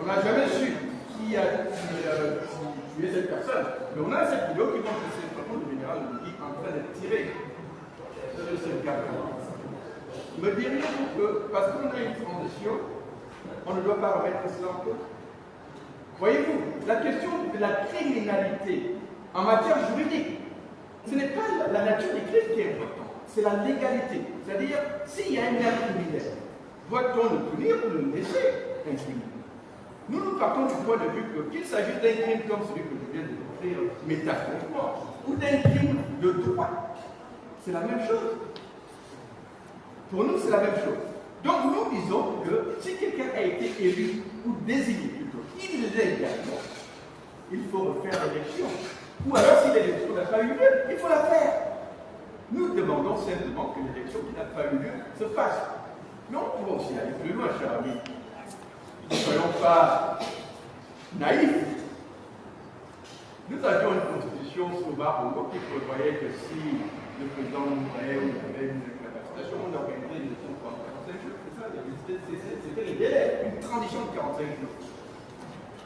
On n'a jamais su qui a tué cette personne, mais on a cette vidéo qui montre que c'est le général qui est en train de tirer sur ce Gabonais. Me diriez-vous que, parce qu'on a une transition, on ne doit pas remettre cela en cause? Voyez-vous, la question de la criminalité en matière juridique, ce n'est pas la nature des crimes qui est importante, c'est la légalité. C'est-à-dire, s'il y a un acte criminel, doit-on le punir ou le laisser incriminé? Nous partons du point de vue qu'il s'agisse d'un crime comme celui que je viens de décrire métaphoriquement, ou d'un crime de droit. C'est la même chose. Pour nous, c'est la même chose. Donc nous disons que si quelqu'un a été élu ou désigné plutôt illégalement, il faut refaire l'élection. Ou alors si l'élection n'a pas eu lieu, il faut la faire. Nous demandons simplement que l'élection qui n'a pas eu lieu se fasse. Mais on pourrait aussi aller plus loin, cher ami. Ne soyons pas naïfs. Nous avions une constitution sous Barreau qui prévoyait que si le président mourait ou il y avait une incapacitation, on organisait une élection de 45 jours. C'était les délais, une transition de 45 jours.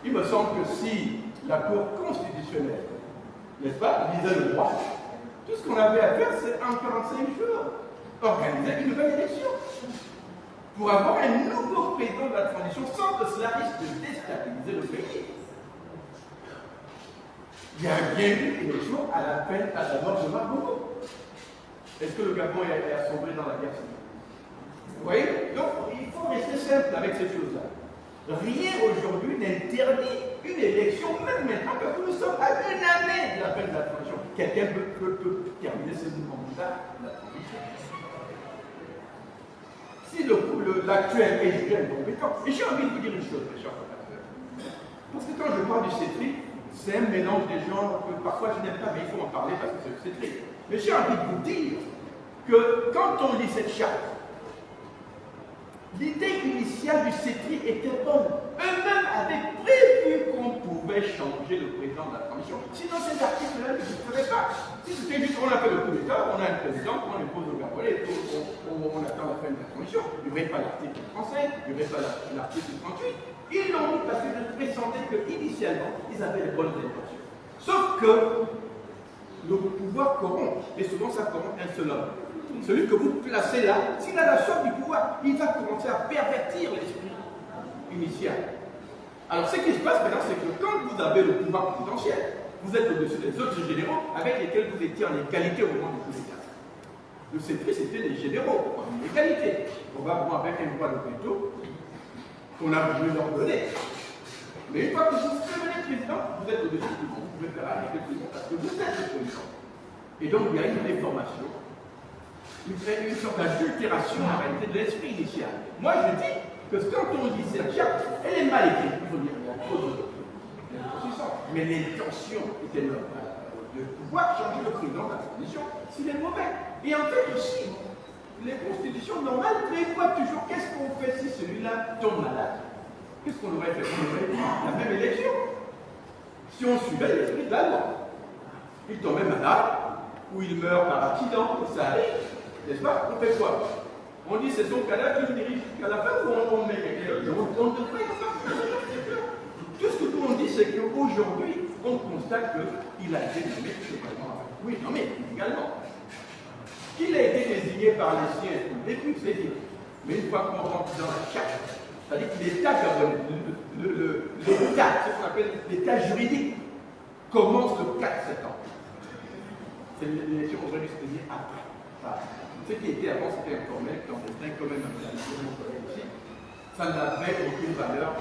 Il me semble que si la Cour constitutionnelle, n'est-ce pas, lisait le droit, tout ce qu'on avait à faire, c'est en 45 jours, organiser une nouvelle élection. Pour avoir un nouveau président de la transition sans que cela risque de déstabiliser le pays. Il y a bien eu une élection à la peine à la mort de Margot. Est-ce que le Gabon est assombri dans la guerre civile? Vous voyez? Donc, il faut rester simple avec ces choses-là. Rien aujourd'hui n'interdit une élection, même maintenant que nous sommes à une année de la fin de la transition. Quelqu'un peut terminer ce mandat de la transition. Si l'actuel est jugé incompétent, et j'ai envie de vous dire une chose, mes chers compatriotes. Parce que quand je parle du CETRI, c'est un mélange des gens que parfois je n'aime pas, mais il faut en parler parce que c'est le CETRI. Mais j'ai envie de vous dire que quand on lit cette charte, l'idée initiale du CETRI était bonne. Eux-mêmes avaient prévu qu'on pouvait changer le président de la transition. Sinon, ces articles-là ne se feraient pas. Si c'était juste qu'on a fait le coup d'État, on a un président, on impose au Gabonais, on attend la fin de la transition. Il n'y aurait pas l'article 35, il n'y aurait pas l'article 38. Ils l'ont mis parce qu'ils pressentaient qu'initialement, ils avaient les bonnes intentions. Sauf que le pouvoir corrompt, et souvent ça corrompt un seul homme. Celui que vous placez là, s'il a la soif du pouvoir, il va commencer à pervertir l'esprit initial. Alors ce qui se passe maintenant, c'est que quand vous avez le pouvoir présidentiel, vous êtes au-dessus des autres généraux avec lesquels vous étiez en égalité au moment du coup d'État. Le CETRI, c'était les généraux, en égalité. Probablement avec un droit de veto qu'on a voulu leur donner. Mais une fois que vous devenez président, vous êtes au-dessus du monde, vous pouvez faire avec le président parce que vous êtes le président. Et donc il y a une déformation. Une sorte d'adultération en réalité de l'esprit initial. Moi je dis que quand on dit cette charte, elle est mal écrite, il faut dire, mais l'intention était de pouvoir changer le président de la constitution s'il est mauvais. Et en fait aussi, les constitutions normales prévoient toujours qu'est-ce qu'on fait si celui-là tombe malade. Qu'est-ce qu'on aurait fait? On aurait fait la même élection. Si on suivait l'esprit de la loi. Il tombait malade, ou il meurt par accident, ça arrive. N'est-ce pas? On fait quoi? On dit c'est son cadavre qui nous dirige jusqu'à la fin ou on met on devrait pas. Tout ce que tout le monde dit, c'est qu'aujourd'hui, on constate qu'il a été nommé oui, nommé également. Qu'il a été désigné par les siens au début, c'est dit. Mais une fois qu'on rentre dans la charte, c'est-à-dire que l'État, ce qu'on appelle l'État juridique, commence le 4 septembre. C'est l'élection aurait dû se tenir après. Voilà. Ce qui était avant, c'était informel, quand on était quand même ici, ça n'avait aucune valeur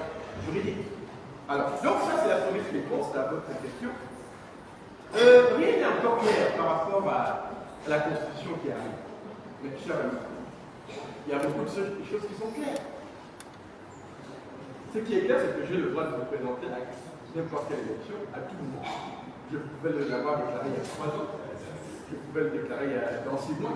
juridique. Alors, donc ça c'est la première réponse à votre question. Rien n'est encore clair par rapport à la Constitution qui arrive. Mais cher ami, il y a beaucoup de choses qui sont claires. Ce qui est clair, c'est que j'ai le droit de me présenter à n'importe quelle élection, à tout moment. Je pouvais l'avoir déclaré il y a 3 ans. Je pouvais le déclarer dans 6 mois.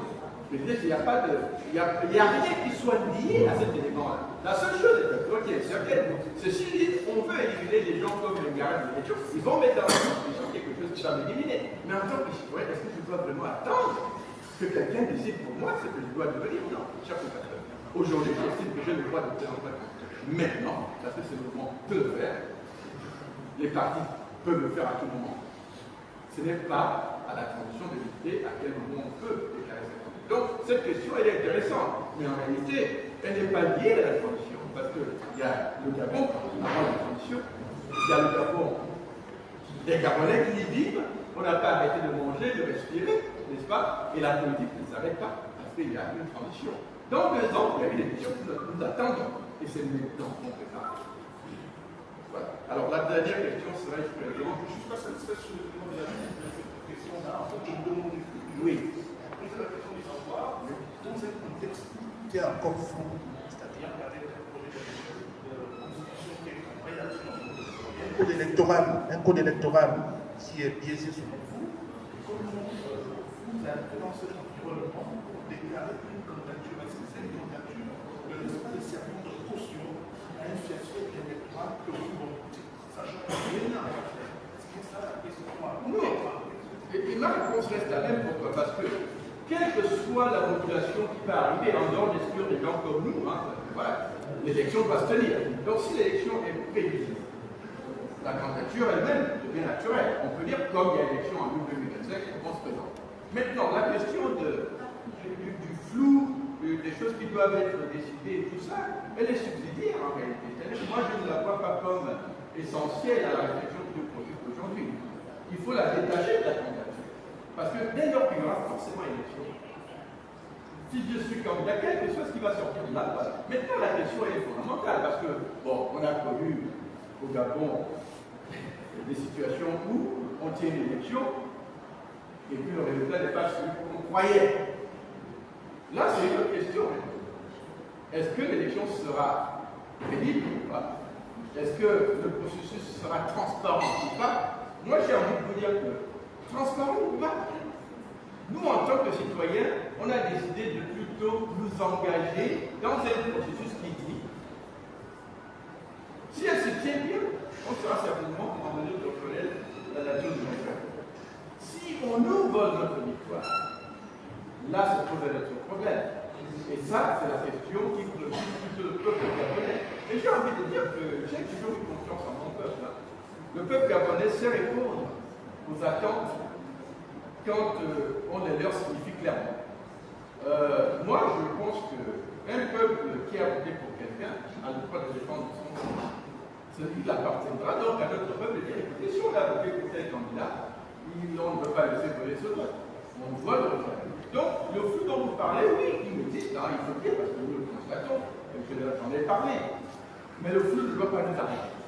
Je disais qu'il n'y a pas de. Il n'y a rien qui soit lié à cet élément-là. La seule chose qui est certaine, c'est si on veut éliminer des gens comme les gardes de l'élection, ils vont mettre dans la Constitution quelque chose qui va m'éliminer. Mais en tant que citoyen, est-ce que je dois vraiment attendre que quelqu'un décide pour moi ce que je dois devenir? Non, cher compatriote. Aujourd'hui, j'estime que j'ai le droit de présenter la Constitution. Maintenant, parce que c'est le moment de le faire, les partis peuvent le faire à tout moment. Ce n'est pas à la transition d'éviter à quel moment on peut déclarer cette transition. Donc, cette question, elle est intéressante, mais en réalité, elle n'est pas liée à la transition, parce qu'il y a le Gabon, avant la transition, il y a le Gabon, des Gabonais qui y vivent, on n'a pas arrêté de manger, de respirer, n'est-ce pas? Et la politique ne s'arrête pas, parce qu'il y a une transition. Dans 2 ans, il y a une élection que nous attendons, et c'est maintenant qu'on fait ça. Voilà. Alors, la la dernière question serait justement. Je ne suis pas satisfait sur le demande de la question là. En fait, je me demande. Oui. Poser la question de savoir, dans un contexte qui est encore flou, c'est-à-dire avec un projet de constitution qui est en réaction, un code électoral qui est biaisé selon vous, comment vous avez dans cet environnement déclaré une candidature, est-ce que c'est une candidature de l'espace de servir de caution à une situation électorale que vous votez, sachant que rien n'a à faire. C'est ça la question. Non. Et ma réponse reste la même. Pourquoi? Parce que, quelle que soit la population qui va arriver, en dehors des sûr des gens comme nous, voilà, l'élection va se tenir. Donc si l'élection est prévisible, la candidature elle-même devient naturelle. On peut dire comme il y a élection en août 2025, on se présente. Maintenant, la question du flou, des choses qui doivent être décidées, tout ça, elle est subsidiaire en réalité. C'est-à-dire que moi, je ne la vois pas comme essentielle à la réflexion que nous produisons aujourd'hui. Il faut la détacher de la candidature. Parce que dès lors qu'il y aura forcément élection, si je suis candidat, quelque chose qui va sortir de là, voilà. Maintenant, la question est fondamentale, parce que, bon, on a connu au Gabon des situations où on tient une élection et puis le résultat n'est pas celui qu'on croyait. Là, c'est une autre question. Est-ce que l'élection sera crédible ou pas? Est-ce que le processus sera transparent ou pas? Moi, j'ai envie de vous dire que transparent ou pas, nous, en tant que citoyens, on a décidé de plutôt nous engager dans un processus qui dit, si elle se tient bien, on sera certainement en mesure de reconnaître la nature du vainqueur. Si on nous vole notre victoire, là se pose un autre problème. Et ça, c'est la question qui préoccupe plutôt le peuple gabonais. Et j'ai envie de dire que j'ai toujours eu confiance en mon peuple. Le peuple gabonais sait répondre aux attentes quand on les leur signifie clairement. Moi, je pense qu'un peuple qui a voté pour quelqu'un a le droit de défendre son choix. Celui qui appartiendra donc à notre peuple de dire, écoutez, si on a voté pour tel candidat, on ne peut pas laisser voler ce vote. On doit le reconnaître. Donc, le flou dont vous parlez, oui, il existe, il faut le dire, parce que nous le constatons, et que j'en ai parlé. Mais le flou ne doit pas nous arrêter.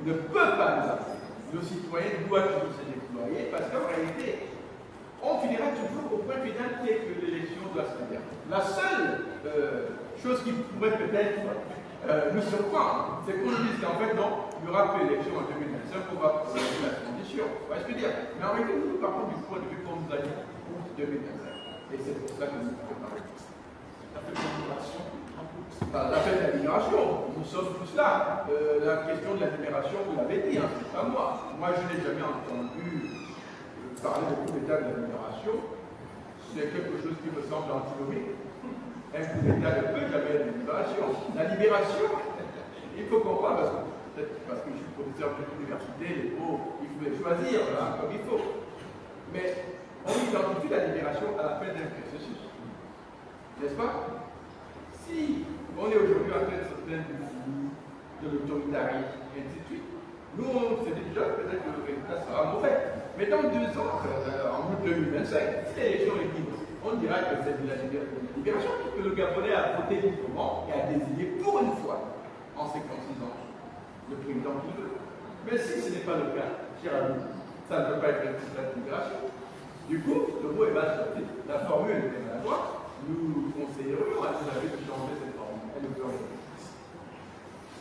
Il ne peut pas nous arrêter. Le citoyen doit toujours se déployer, parce qu'en réalité, on finira toujours au point final qui est que l'élection doit se faire. La seule chose qui pourrait peut-être nous surprendre, c'est qu'on nous dise qu'en fait, non, il n'y aura plus d'élection en 2025, on va prolonger la transition. Vous voyez ce que je veux dire? Mais en réalité, nous partons du point de vue qu'on nous a dit pour 2025. Et c'est pour ça que nous préparons. L'appel de la libération, nous sommes tous là. La question de la libération, vous l'avez dit, c'est pas moi. Moi, je n'ai jamais entendu parler de coup d'état de la libération. C'est quelque chose qui me semble antinomique. Un coup d'état ne peut jamais être une libération. La libération, il faut comprendre, parce que je suis professeur de l'université, les pauvres, il faut les choisir comme il faut. Mais on identifie la libération à la fin d'un processus. N'est-ce pas? Si on est aujourd'hui en train de se plaindre du flou, de l'autoritarisme, et ainsi de suite, nous on se dit déjà peut-être que le résultat sera mauvais. Mais dans 2 ans, en août 2025, si l'élection est libre, on dira que c'est de la libération, puisque le Gabonais a voté librement et a désigné pour une fois, en 56 ans, le président qu'il veut. Mais si ce n'est pas le cas, cher ami, ça ne peut pas être une libération. Du coup, le mot est mal sorti, la formule est maladroite. Nous conseillerions à nos amis de changer cette formule.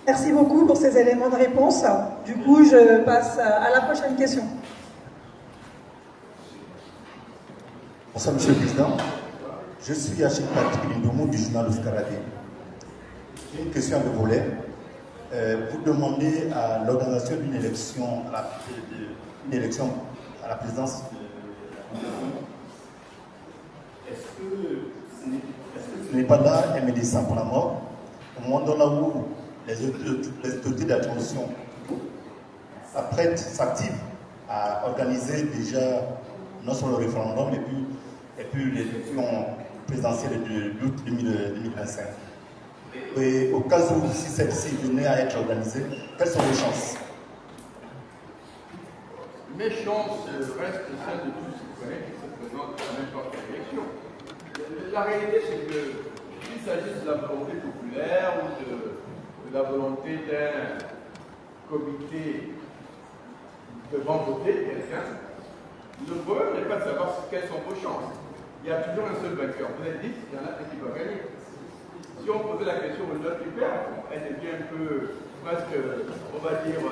Merci beaucoup pour ces éléments de réponse. Du coup, je passe à la prochaine question. Bonsoir, Monsieur le Président. Je suis Achille Patrick Indomo du journal Oscaradé. J'ai une question à deux volets. Vous demandez à l'organisation d'une élection à la présidence de Est-ce que ce n'est pas là un médecin pour la mort, au moment où les autorités de la transition s'activent à organiser déjà non seulement le référendum, et puis l'élection présidentielle de août 2025. Et au cas où, si celle-ci venait à être organisée, quelles sont les chances? Mes chances restent celles de tous les citoyens qui se présentent à n'importe quelle élection. La réalité, c'est que s'il s'agit de la volonté populaire ou de la volonté d'un comité devant voter quelqu'un, le problème n'est pas de savoir quelles sont vos chances. Il y a toujours un seul vainqueur. Vous êtes 10, il y en a un qui doit gagner. Si on posait la question aux autres qui perdent, elle devient un peu, presque, on va dire,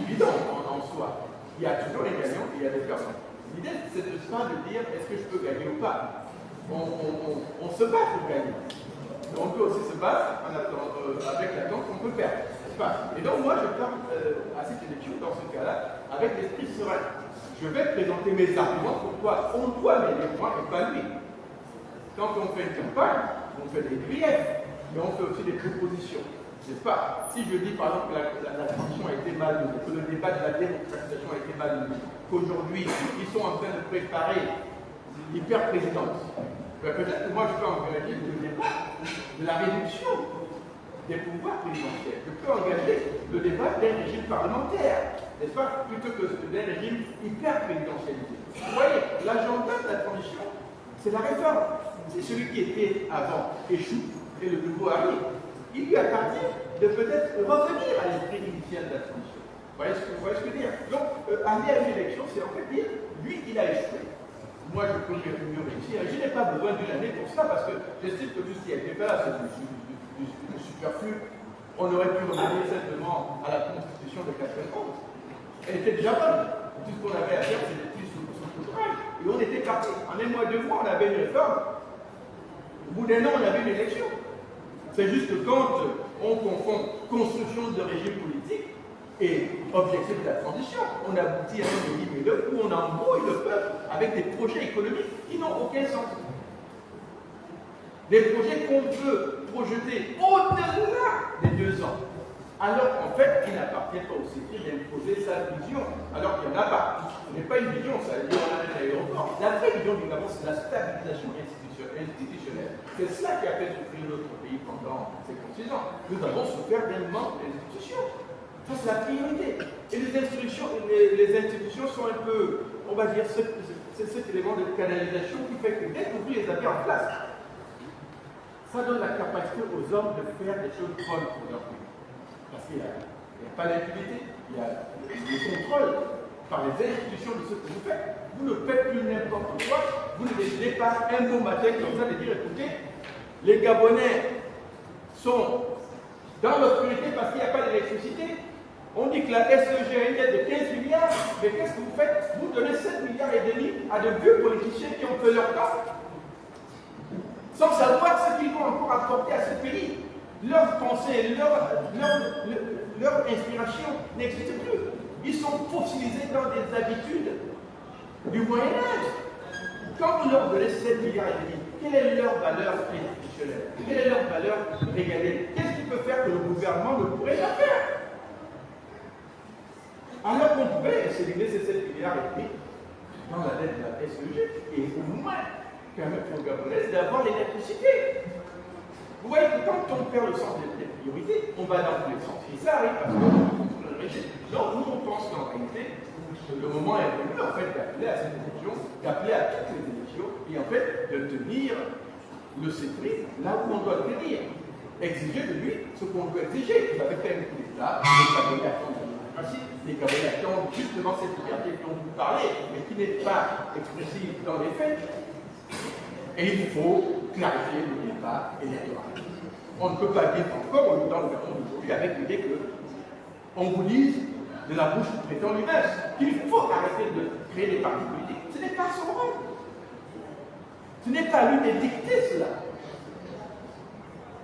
évident en soi. Il y a toujours les gagnants et il y a des perdants. L'idée, c'est de pas de dire est-ce que je peux gagner ou pas. On se bat pour gagner. Mais on peut aussi se battre avec l'attente qu'on peut perdre. Et donc moi, je pars à cette élection, dans ce cas-là, avec l'esprit serein. Je vais présenter mes arguments pourquoi on doit m'aider moi et pas lui. Quand on fait une campagne, on fait des griefs, mais on fait aussi des propositions. N'est-ce pas? Si je dis par exemple que la transition a été mal menée, que le débat de la démocratisation a été mal mené, qu'aujourd'hui ils sont en train de préparer l'hyper-présidence, peut-être que moi je peux engager le débat de la réduction des pouvoirs présidentiels. Je peux engager le débat d'un régime parlementaire, n'est-ce pas, plutôt que d'un régime hyper-présidentialisé. Vous voyez, l'agenda de la transition, c'est la réforme. Si celui qui était avant échoue et le nouveau arrive, il lui appartient de peut-être revenir à l'esprit initial de la transition. Vous voyez ce que je veux dire? Donc, aller à une élection, c'est en fait dire, lui, il a échoué. Moi, je peux mieux réussir. Je n'ai pas besoin d'une année pour ça, parce que j'estime que tout ce qui a été fait là, c'est du superflu. On aurait pu revenir simplement à la Constitution de 91. Elle était déjà bonne. Tout ce qu'on avait à faire, c'était plus sous poutrage. Et on était parti. En un mois, 2 mois, on avait une réforme. Au bout d'un an, on avait une élection. C'est juste que quand on confond construction de régime politique et objectif de la transition, on aboutit à un régime où on embrouille le peuple avec des projets économiques qui n'ont aucun sens. Des projets qu'on peut projeter au-delà des 2 ans. Alors qu'en fait, il n'appartient pas au CETI d'imposer sa vision, alors qu'il n'y en a pas. Ce n'est pas une vision, ça veut dire on a un aéroport. La vraie vision du Gabon, c'est la stabilisation institutionnelle. C'est cela qui a fait souffrir notre pays pendant 56 ans. Nous avons souffert d'un manque d'institutions. Ça, c'est la priorité. Et les institutions sont un peu, on va dire, c'est cet élément de canalisation qui fait que dès que vous les avez en place, ça donne la capacité aux hommes de faire des choses bonnes pour leur pays. Parce qu'il n'y a pas d'impunité, il y a le contrôle par les institutions de ce que vous faites. Vous ne faites plus n'importe quoi, vous ne décidez pas un bon matin comme ça de dire écoutez, les Gabonais sont dans l'obscurité parce qu'il n'y a pas d'électricité. On dit que la SEG a une dette de 15 milliards, mais qu'est-ce que vous faites? Vous donnez 7,5 milliards à de vieux politiciens qui ont fait leur temps, sans savoir ce qu'ils vont encore apporter à ce pays. Leur pensée, leur inspiration n'existe plus. Ils sont fossilisés dans des habitudes du Moyen-Âge. Quand vous leur donnez 7,5 milliards, quelle est leur valeur institutionnelle? Quelle est leur valeur régalienne? Qu'est-ce qui peut faire que le gouvernement ne pourrait pas faire? Alors qu'on pouvait éliminer ces 7,5 milliards dans la dette de la SEG et au moins permettre aux Gabonais d'avoir l'électricité. Vous voyez que quand on perd le sens des priorités, on va dans tous les sens. Et ça arrive parce qu'on contrôle le régime. Donc nous, on pense qu'en réalité, le moment est venu en fait d'appeler à cette élection, d'appeler à toutes les élections, et en fait de tenir le CETRI là où on doit le tenir. Exiger de lui ce qu'on doit exiger. Vous avez fait un coup d'État, les Gabonais attendent la démocratie, les Gabonais attendent justement cette liberté dont vous parlez, mais qui n'est pas expressive dans les faits. Et il faut clarifier le débat électoral. On ne peut pas dire encore, dans le Gabon d'aujourd'hui, avec l'idée qu'on vous lise de la bouche du président lui-même, qu'il faut arrêter de créer des partis politiques. Ce n'est pas son rôle. Ce n'est pas à lui de dicter cela.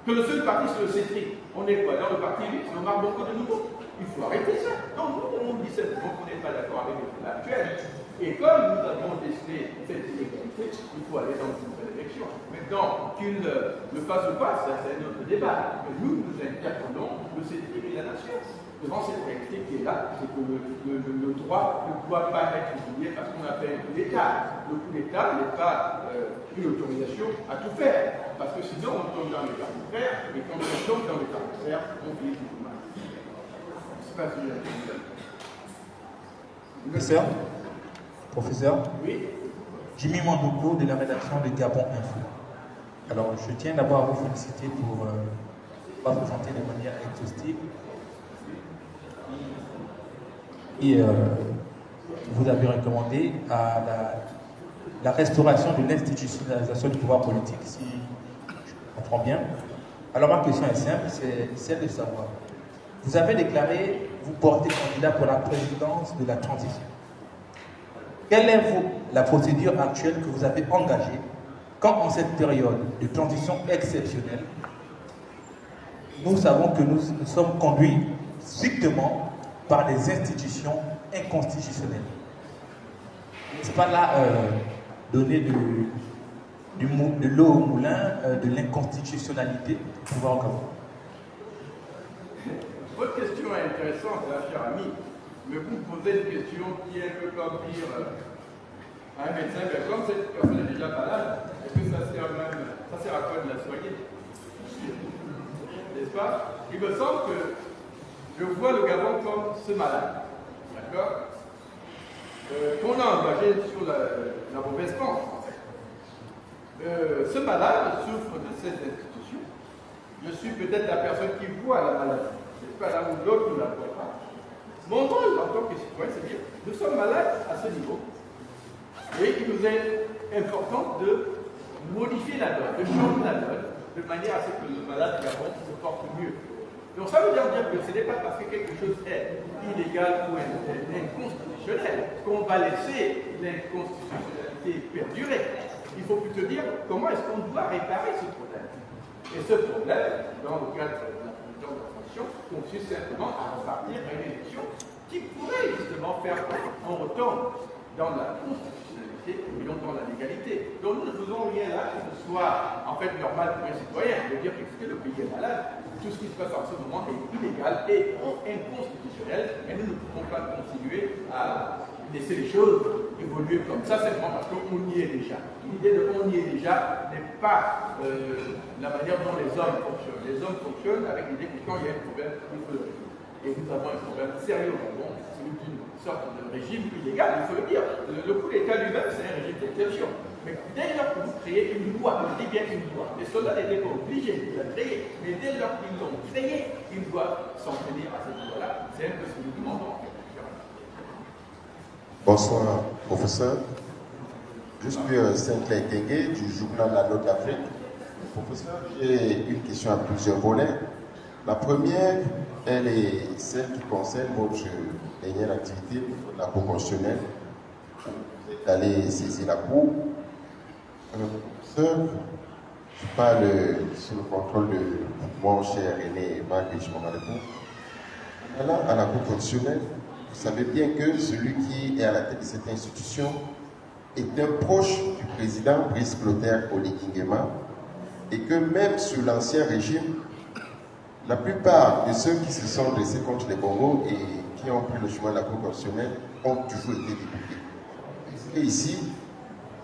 Que le seul parti, c'est le CETRI. On est quoi? Dans le parti, lui, c'est Omar Bongo de nouveau. Il faut arrêter ça. Donc nous, on dit simplement qu'on n'est pas d'accord avec l'actuel. Et comme nous avons décidé cette inégalité, il faut aller dans une nouvelle élection. Maintenant, qu'il le fasse ou pas, ça c'est un autre débat. Mais nous interpellons le CETRI et la nation. Devant cette réalité qui est là, c'est que le droit ne doit pas être oublié parce qu'on a fait un coup d'État. Le coup d'État n'est pas une autorisation à tout faire. Parce que sinon, on tombe dans les arbitraires, et quand on tombe dans les arbitraires, on finit tout mal. C'est pas si Professeur, oui. Jimmy Mandouko de la rédaction de Gabon Info. Alors, je tiens d'abord à vous féliciter pour pas présenter de manière exhaustive et vous avez recommandé à la restauration de l'institutionnalisation du pouvoir politique, si je comprends bien. Alors ma question est simple, c'est celle de savoir. Vous avez déclaré vous porter candidat pour la présidence de la transition. Quelle est la procédure actuelle que vous avez engagée quand en cette période de transition exceptionnelle, nous savons que nous sommes conduits strictement par des institutions inconstitutionnelles. C'est pas là donner de l'eau au moulin de l'inconstitutionnalité du pouvoir au Gabon. Votre question est intéressante, là, cher ami, mais vous me posez une question qui est un peu comme dire à un médecin, mais comme cette personne est déjà malade, est-ce que ça sert à quoi de la soigner? N'est-ce pas? Il me semble que je vois le Gabon comme ce malade, d'accord? Qu'on a engagé sur la mauvaise pente, en fait. Ce malade souffre de cette institution. Je suis peut-être la personne qui voit la maladie. C'est pas là où l'autre ne la voit pas. Mon rôle en tant que citoyen, c'est de dire, nous sommes malades à ce niveau. Et il nous est important de modifier la donne, de changer la donne, de manière à ce que le malade Gabon se porte mieux. Donc ça veut dire que ce n'est pas parce que quelque chose est illégal ou inconstitutionnel qu'on va laisser l'inconstitutionnalité perdurer. Il faut plutôt dire comment est-ce qu'on doit réparer ce problème. Et ce problème, dans le cadre de la transition, consiste simplement à repartir à une élection qui pourrait justement faire qu'on retombe dans la constitutionnalité et non dans la légalité. Donc nous ne faisons rien là qui ne soit en fait normal pour un citoyen. De dire que le pays est malade, tout ce qui se passe en ce moment est illégal et inconstitutionnel, et nous ne pouvons pas continuer à laisser les choses évoluer comme ça simplement parce qu'on y est déjà. L'idée de on y est déjà n'est pas la manière dont les hommes fonctionnent. Les hommes fonctionnent avec l'idée que quand il y a un problème, il faut le résoudre. Et nous avons un problème sérieux au Gabon, celui d'une sorte de régime illégal, il faut le dire. Le coup d'État lui-même, c'est un régime d'exception. Mais dès lors que vous créez une loi, je dis bien une loi, les soldats n'étaient pas obligés de la créer, mais dès lors qu'ils l'ont créée, ils doivent s'en tenir à cette loi-là. C'est un peu ce que nous demandons en fait. Bonsoir, professeur. Je suis Saint-Clair Kengue du journal La Note d'Afrique. Professeur, j'ai une question à plusieurs volets. La première, elle est celle qui concerne votre dernière activité, la Cour constitutionnelle. Vous êtes allé saisir la Cour. Professeur, je parle sous le contrôle de mon cher aîné Marc Richemont-Malepou. Allant à la Cour constitutionnelle, vous savez bien que celui qui est à la tête de cette institution est un proche du président Brice Clotaire Oligui Nguema et que même sous l'ancien régime, la plupart de ceux qui se sont dressés contre les Bongo et qui ont pris le chemin de la Cour constitutionnelle ont toujours été députés. Et ici,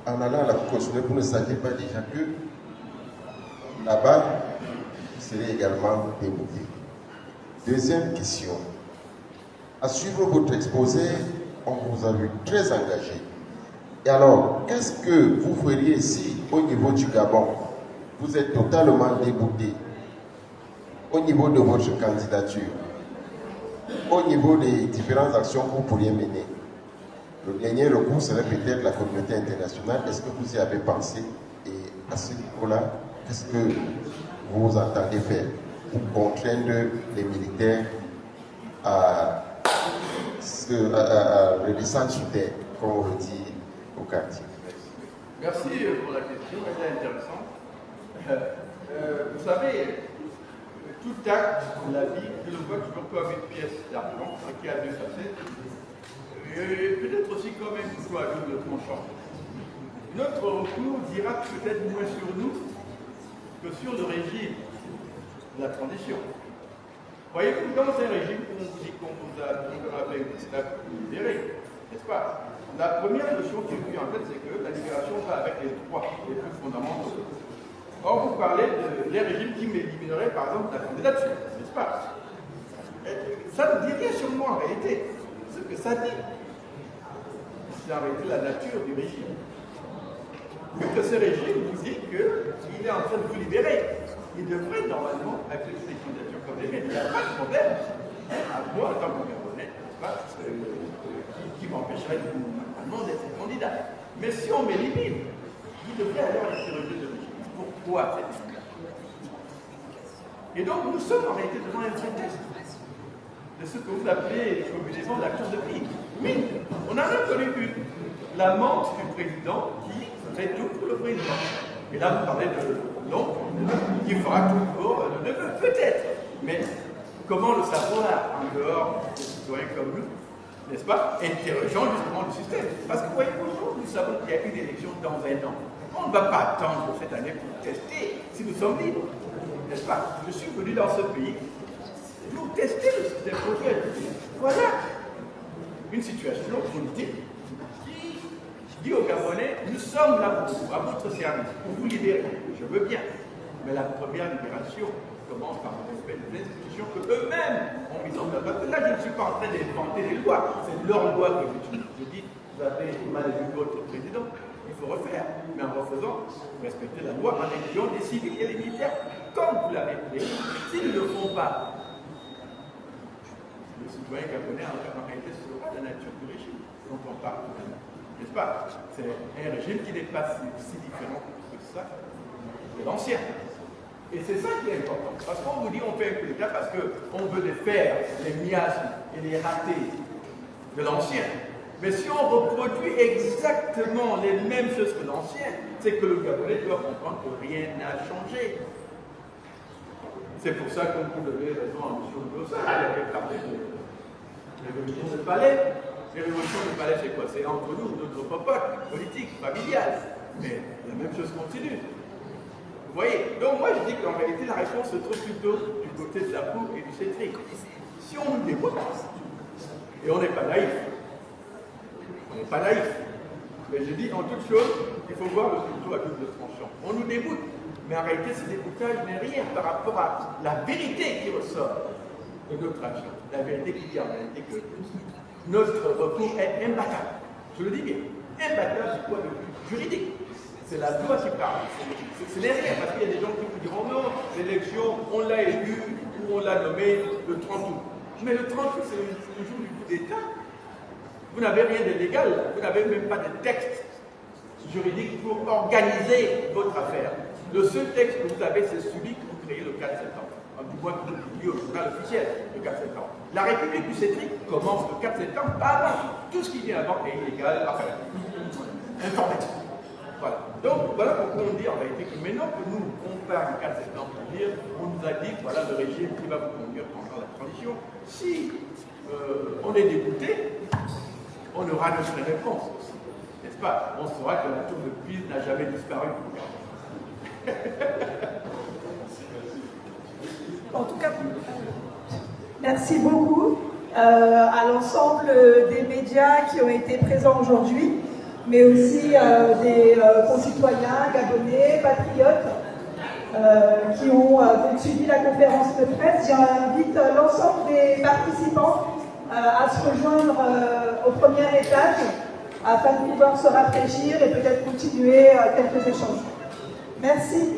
en allant à la Cour constitutionnelle, vous ne saviez pas déjà que là-bas, vous serez également débouté. Deuxième question. À suivre votre exposé, on vous a vu très engagé. Et alors, qu'est-ce que vous feriez si, au niveau du Gabon, vous êtes totalement débouté au niveau de votre candidature, au niveau des différentes actions que vous pourriez mener? Le dernier recours serait peut-être la communauté internationale. Est-ce que vous y avez pensé? Et à ce niveau-là, qu'est-ce que vous entendez faire pour contraindre les militaires à redescendre sur terre, comme on le dit au quartier? Merci pour la question, elle est intéressante. Vous savez, tout acte de la vie, je le vois toujours comme une pièce d'argent qui a deux facettes, et peut-être aussi comme un couteau à double tranchant. Notre recours dira peut-être moins sur nous que sur le régime de la transition. Voyez-vous, dans un régime où on vous dit qu'on vous a libéré, n'est-ce pas? La première notion qui est en tête, c'est que la libération va avec les droits les plus fondamentaux. Or, vous parlez des régimes qui m'élimineraient, par exemple, la candidature, n'est-ce pas? Ça ne dit rien sur moi en réalité. Ce que ça dit, c'est en réalité la nature du régime. Vu que ce régime vous dit qu'il est en train de vous libérer, il devrait normalement accepter les candidatures comme les miennes. Il n'y a pas de problème. Moi, en tant que Gabonais, qui m'empêcherait normalement d'être candidat. Mais si on m'élimine, il devrait alors être relevé de régime. Pourquoi cette discrimination? Et donc nous sommes en réalité devant un vrai test de ce que vous appelez communément la course de prix. Oui, on a même connu la menthe du président qui fait tout pour le président. Et là, vous parlez de l'oncle qui fera tout pour le neveu, peut-être. Mais comment le savoir en dehors des citoyens comme nous, n'est-ce pas, interrogeant justement le système? Parce que vous voyez, aujourd'hui, nous savons qu'il y a une élection dans un an. On ne va pas attendre cette année pour tester si nous sommes libres, n'est-ce pas? Je suis venu dans ce pays pour tester le système politique. Voilà une situation politique qui dit aux Gabonais, nous sommes là pour vous, à votre service, pour vous libérer. Je veux bien. Mais la première libération commence par le respect des institutions que eux-mêmes ont mises en œuvre. Parce que là, je ne suis pas en train d'inventer des lois. C'est leur loi que j'utilise. Je dis, vous avez mal élu votre président, il faut refaire. Mais en refaisant, respecter la loi en exigeant des civils et des militaires, comme vous l'avez fait. S'ils ne le font pas, le citoyen gabonais en réalité ce sera la nature du régime dont on parle, n'est-ce pas? C'est un régime qui n'est pas si différent que ça de l'ancien. Et c'est ça qui est important. Parce qu'on vous dit on fait un coup d'État parce qu'on veut défaire les miasmes et les ratés de l'ancien. Mais si on reproduit exactement les mêmes choses que l'ancien, c'est que le Gabonais doit comprendre que rien n'a changé. C'est pour ça que vous donnez raison à M. Blossard, il avait parlé de révolution de palais. Les révolutions de palais, c'est quoi? C'est entre nous, notre popote, politique, familiale. Mais la même chose continue. Vous voyez? Donc moi je dis qu'en réalité la réponse se trouve plutôt du côté de la poule et du cétrique. Si on nous déboute, et on n'est pas naïf, mais je dis en toute chose, il faut voir le couteau à double tranchant. On nous déboute, mais en réalité ce déboutage n'est rien par rapport à la vérité qui ressort de notre action. La vérité qui dit en réalité que notre recours est imbattable. Je le dis bien, imbattable du point de vue juridique. C'est la loi qui parle. Ce n'est rien, parce qu'il y a des gens qui vous diront non, l'élection, on l'a élu ou on l'a nommé le 30 août. Mais le 30 août, c'est le jour du coup d'État. Vous n'avez rien de légal, vous n'avez même pas de texte juridique pour organiser votre affaire. Le seul texte que vous avez, c'est celui que vous créez le 4 septembre. Du moins que vous publiez au journal officiel le 4 septembre. La République du Cétrique commence le 4 septembre, pas avant. Tout ce qui vient avant est illégal, enfin, informatique. Voilà. Donc, voilà pourquoi on dit en réalité que maintenant que nous, on part du 4 septembre pour dire, on nous a dit que voilà le régime qui va vous conduire pendant la transition. Si on est dégoûté, on aura notre réponse aussi. N'est-ce pas? On saura que la tour de Pise n'a jamais disparu. En tout cas, merci beaucoup à l'ensemble des médias qui ont été présents aujourd'hui, mais aussi des concitoyens gabonais, patriotes, qui ont suivi la conférence de presse. J'invite l'ensemble des participants à se rejoindre au premier étage afin de pouvoir se rafraîchir et peut-être continuer quelques échanges. Merci.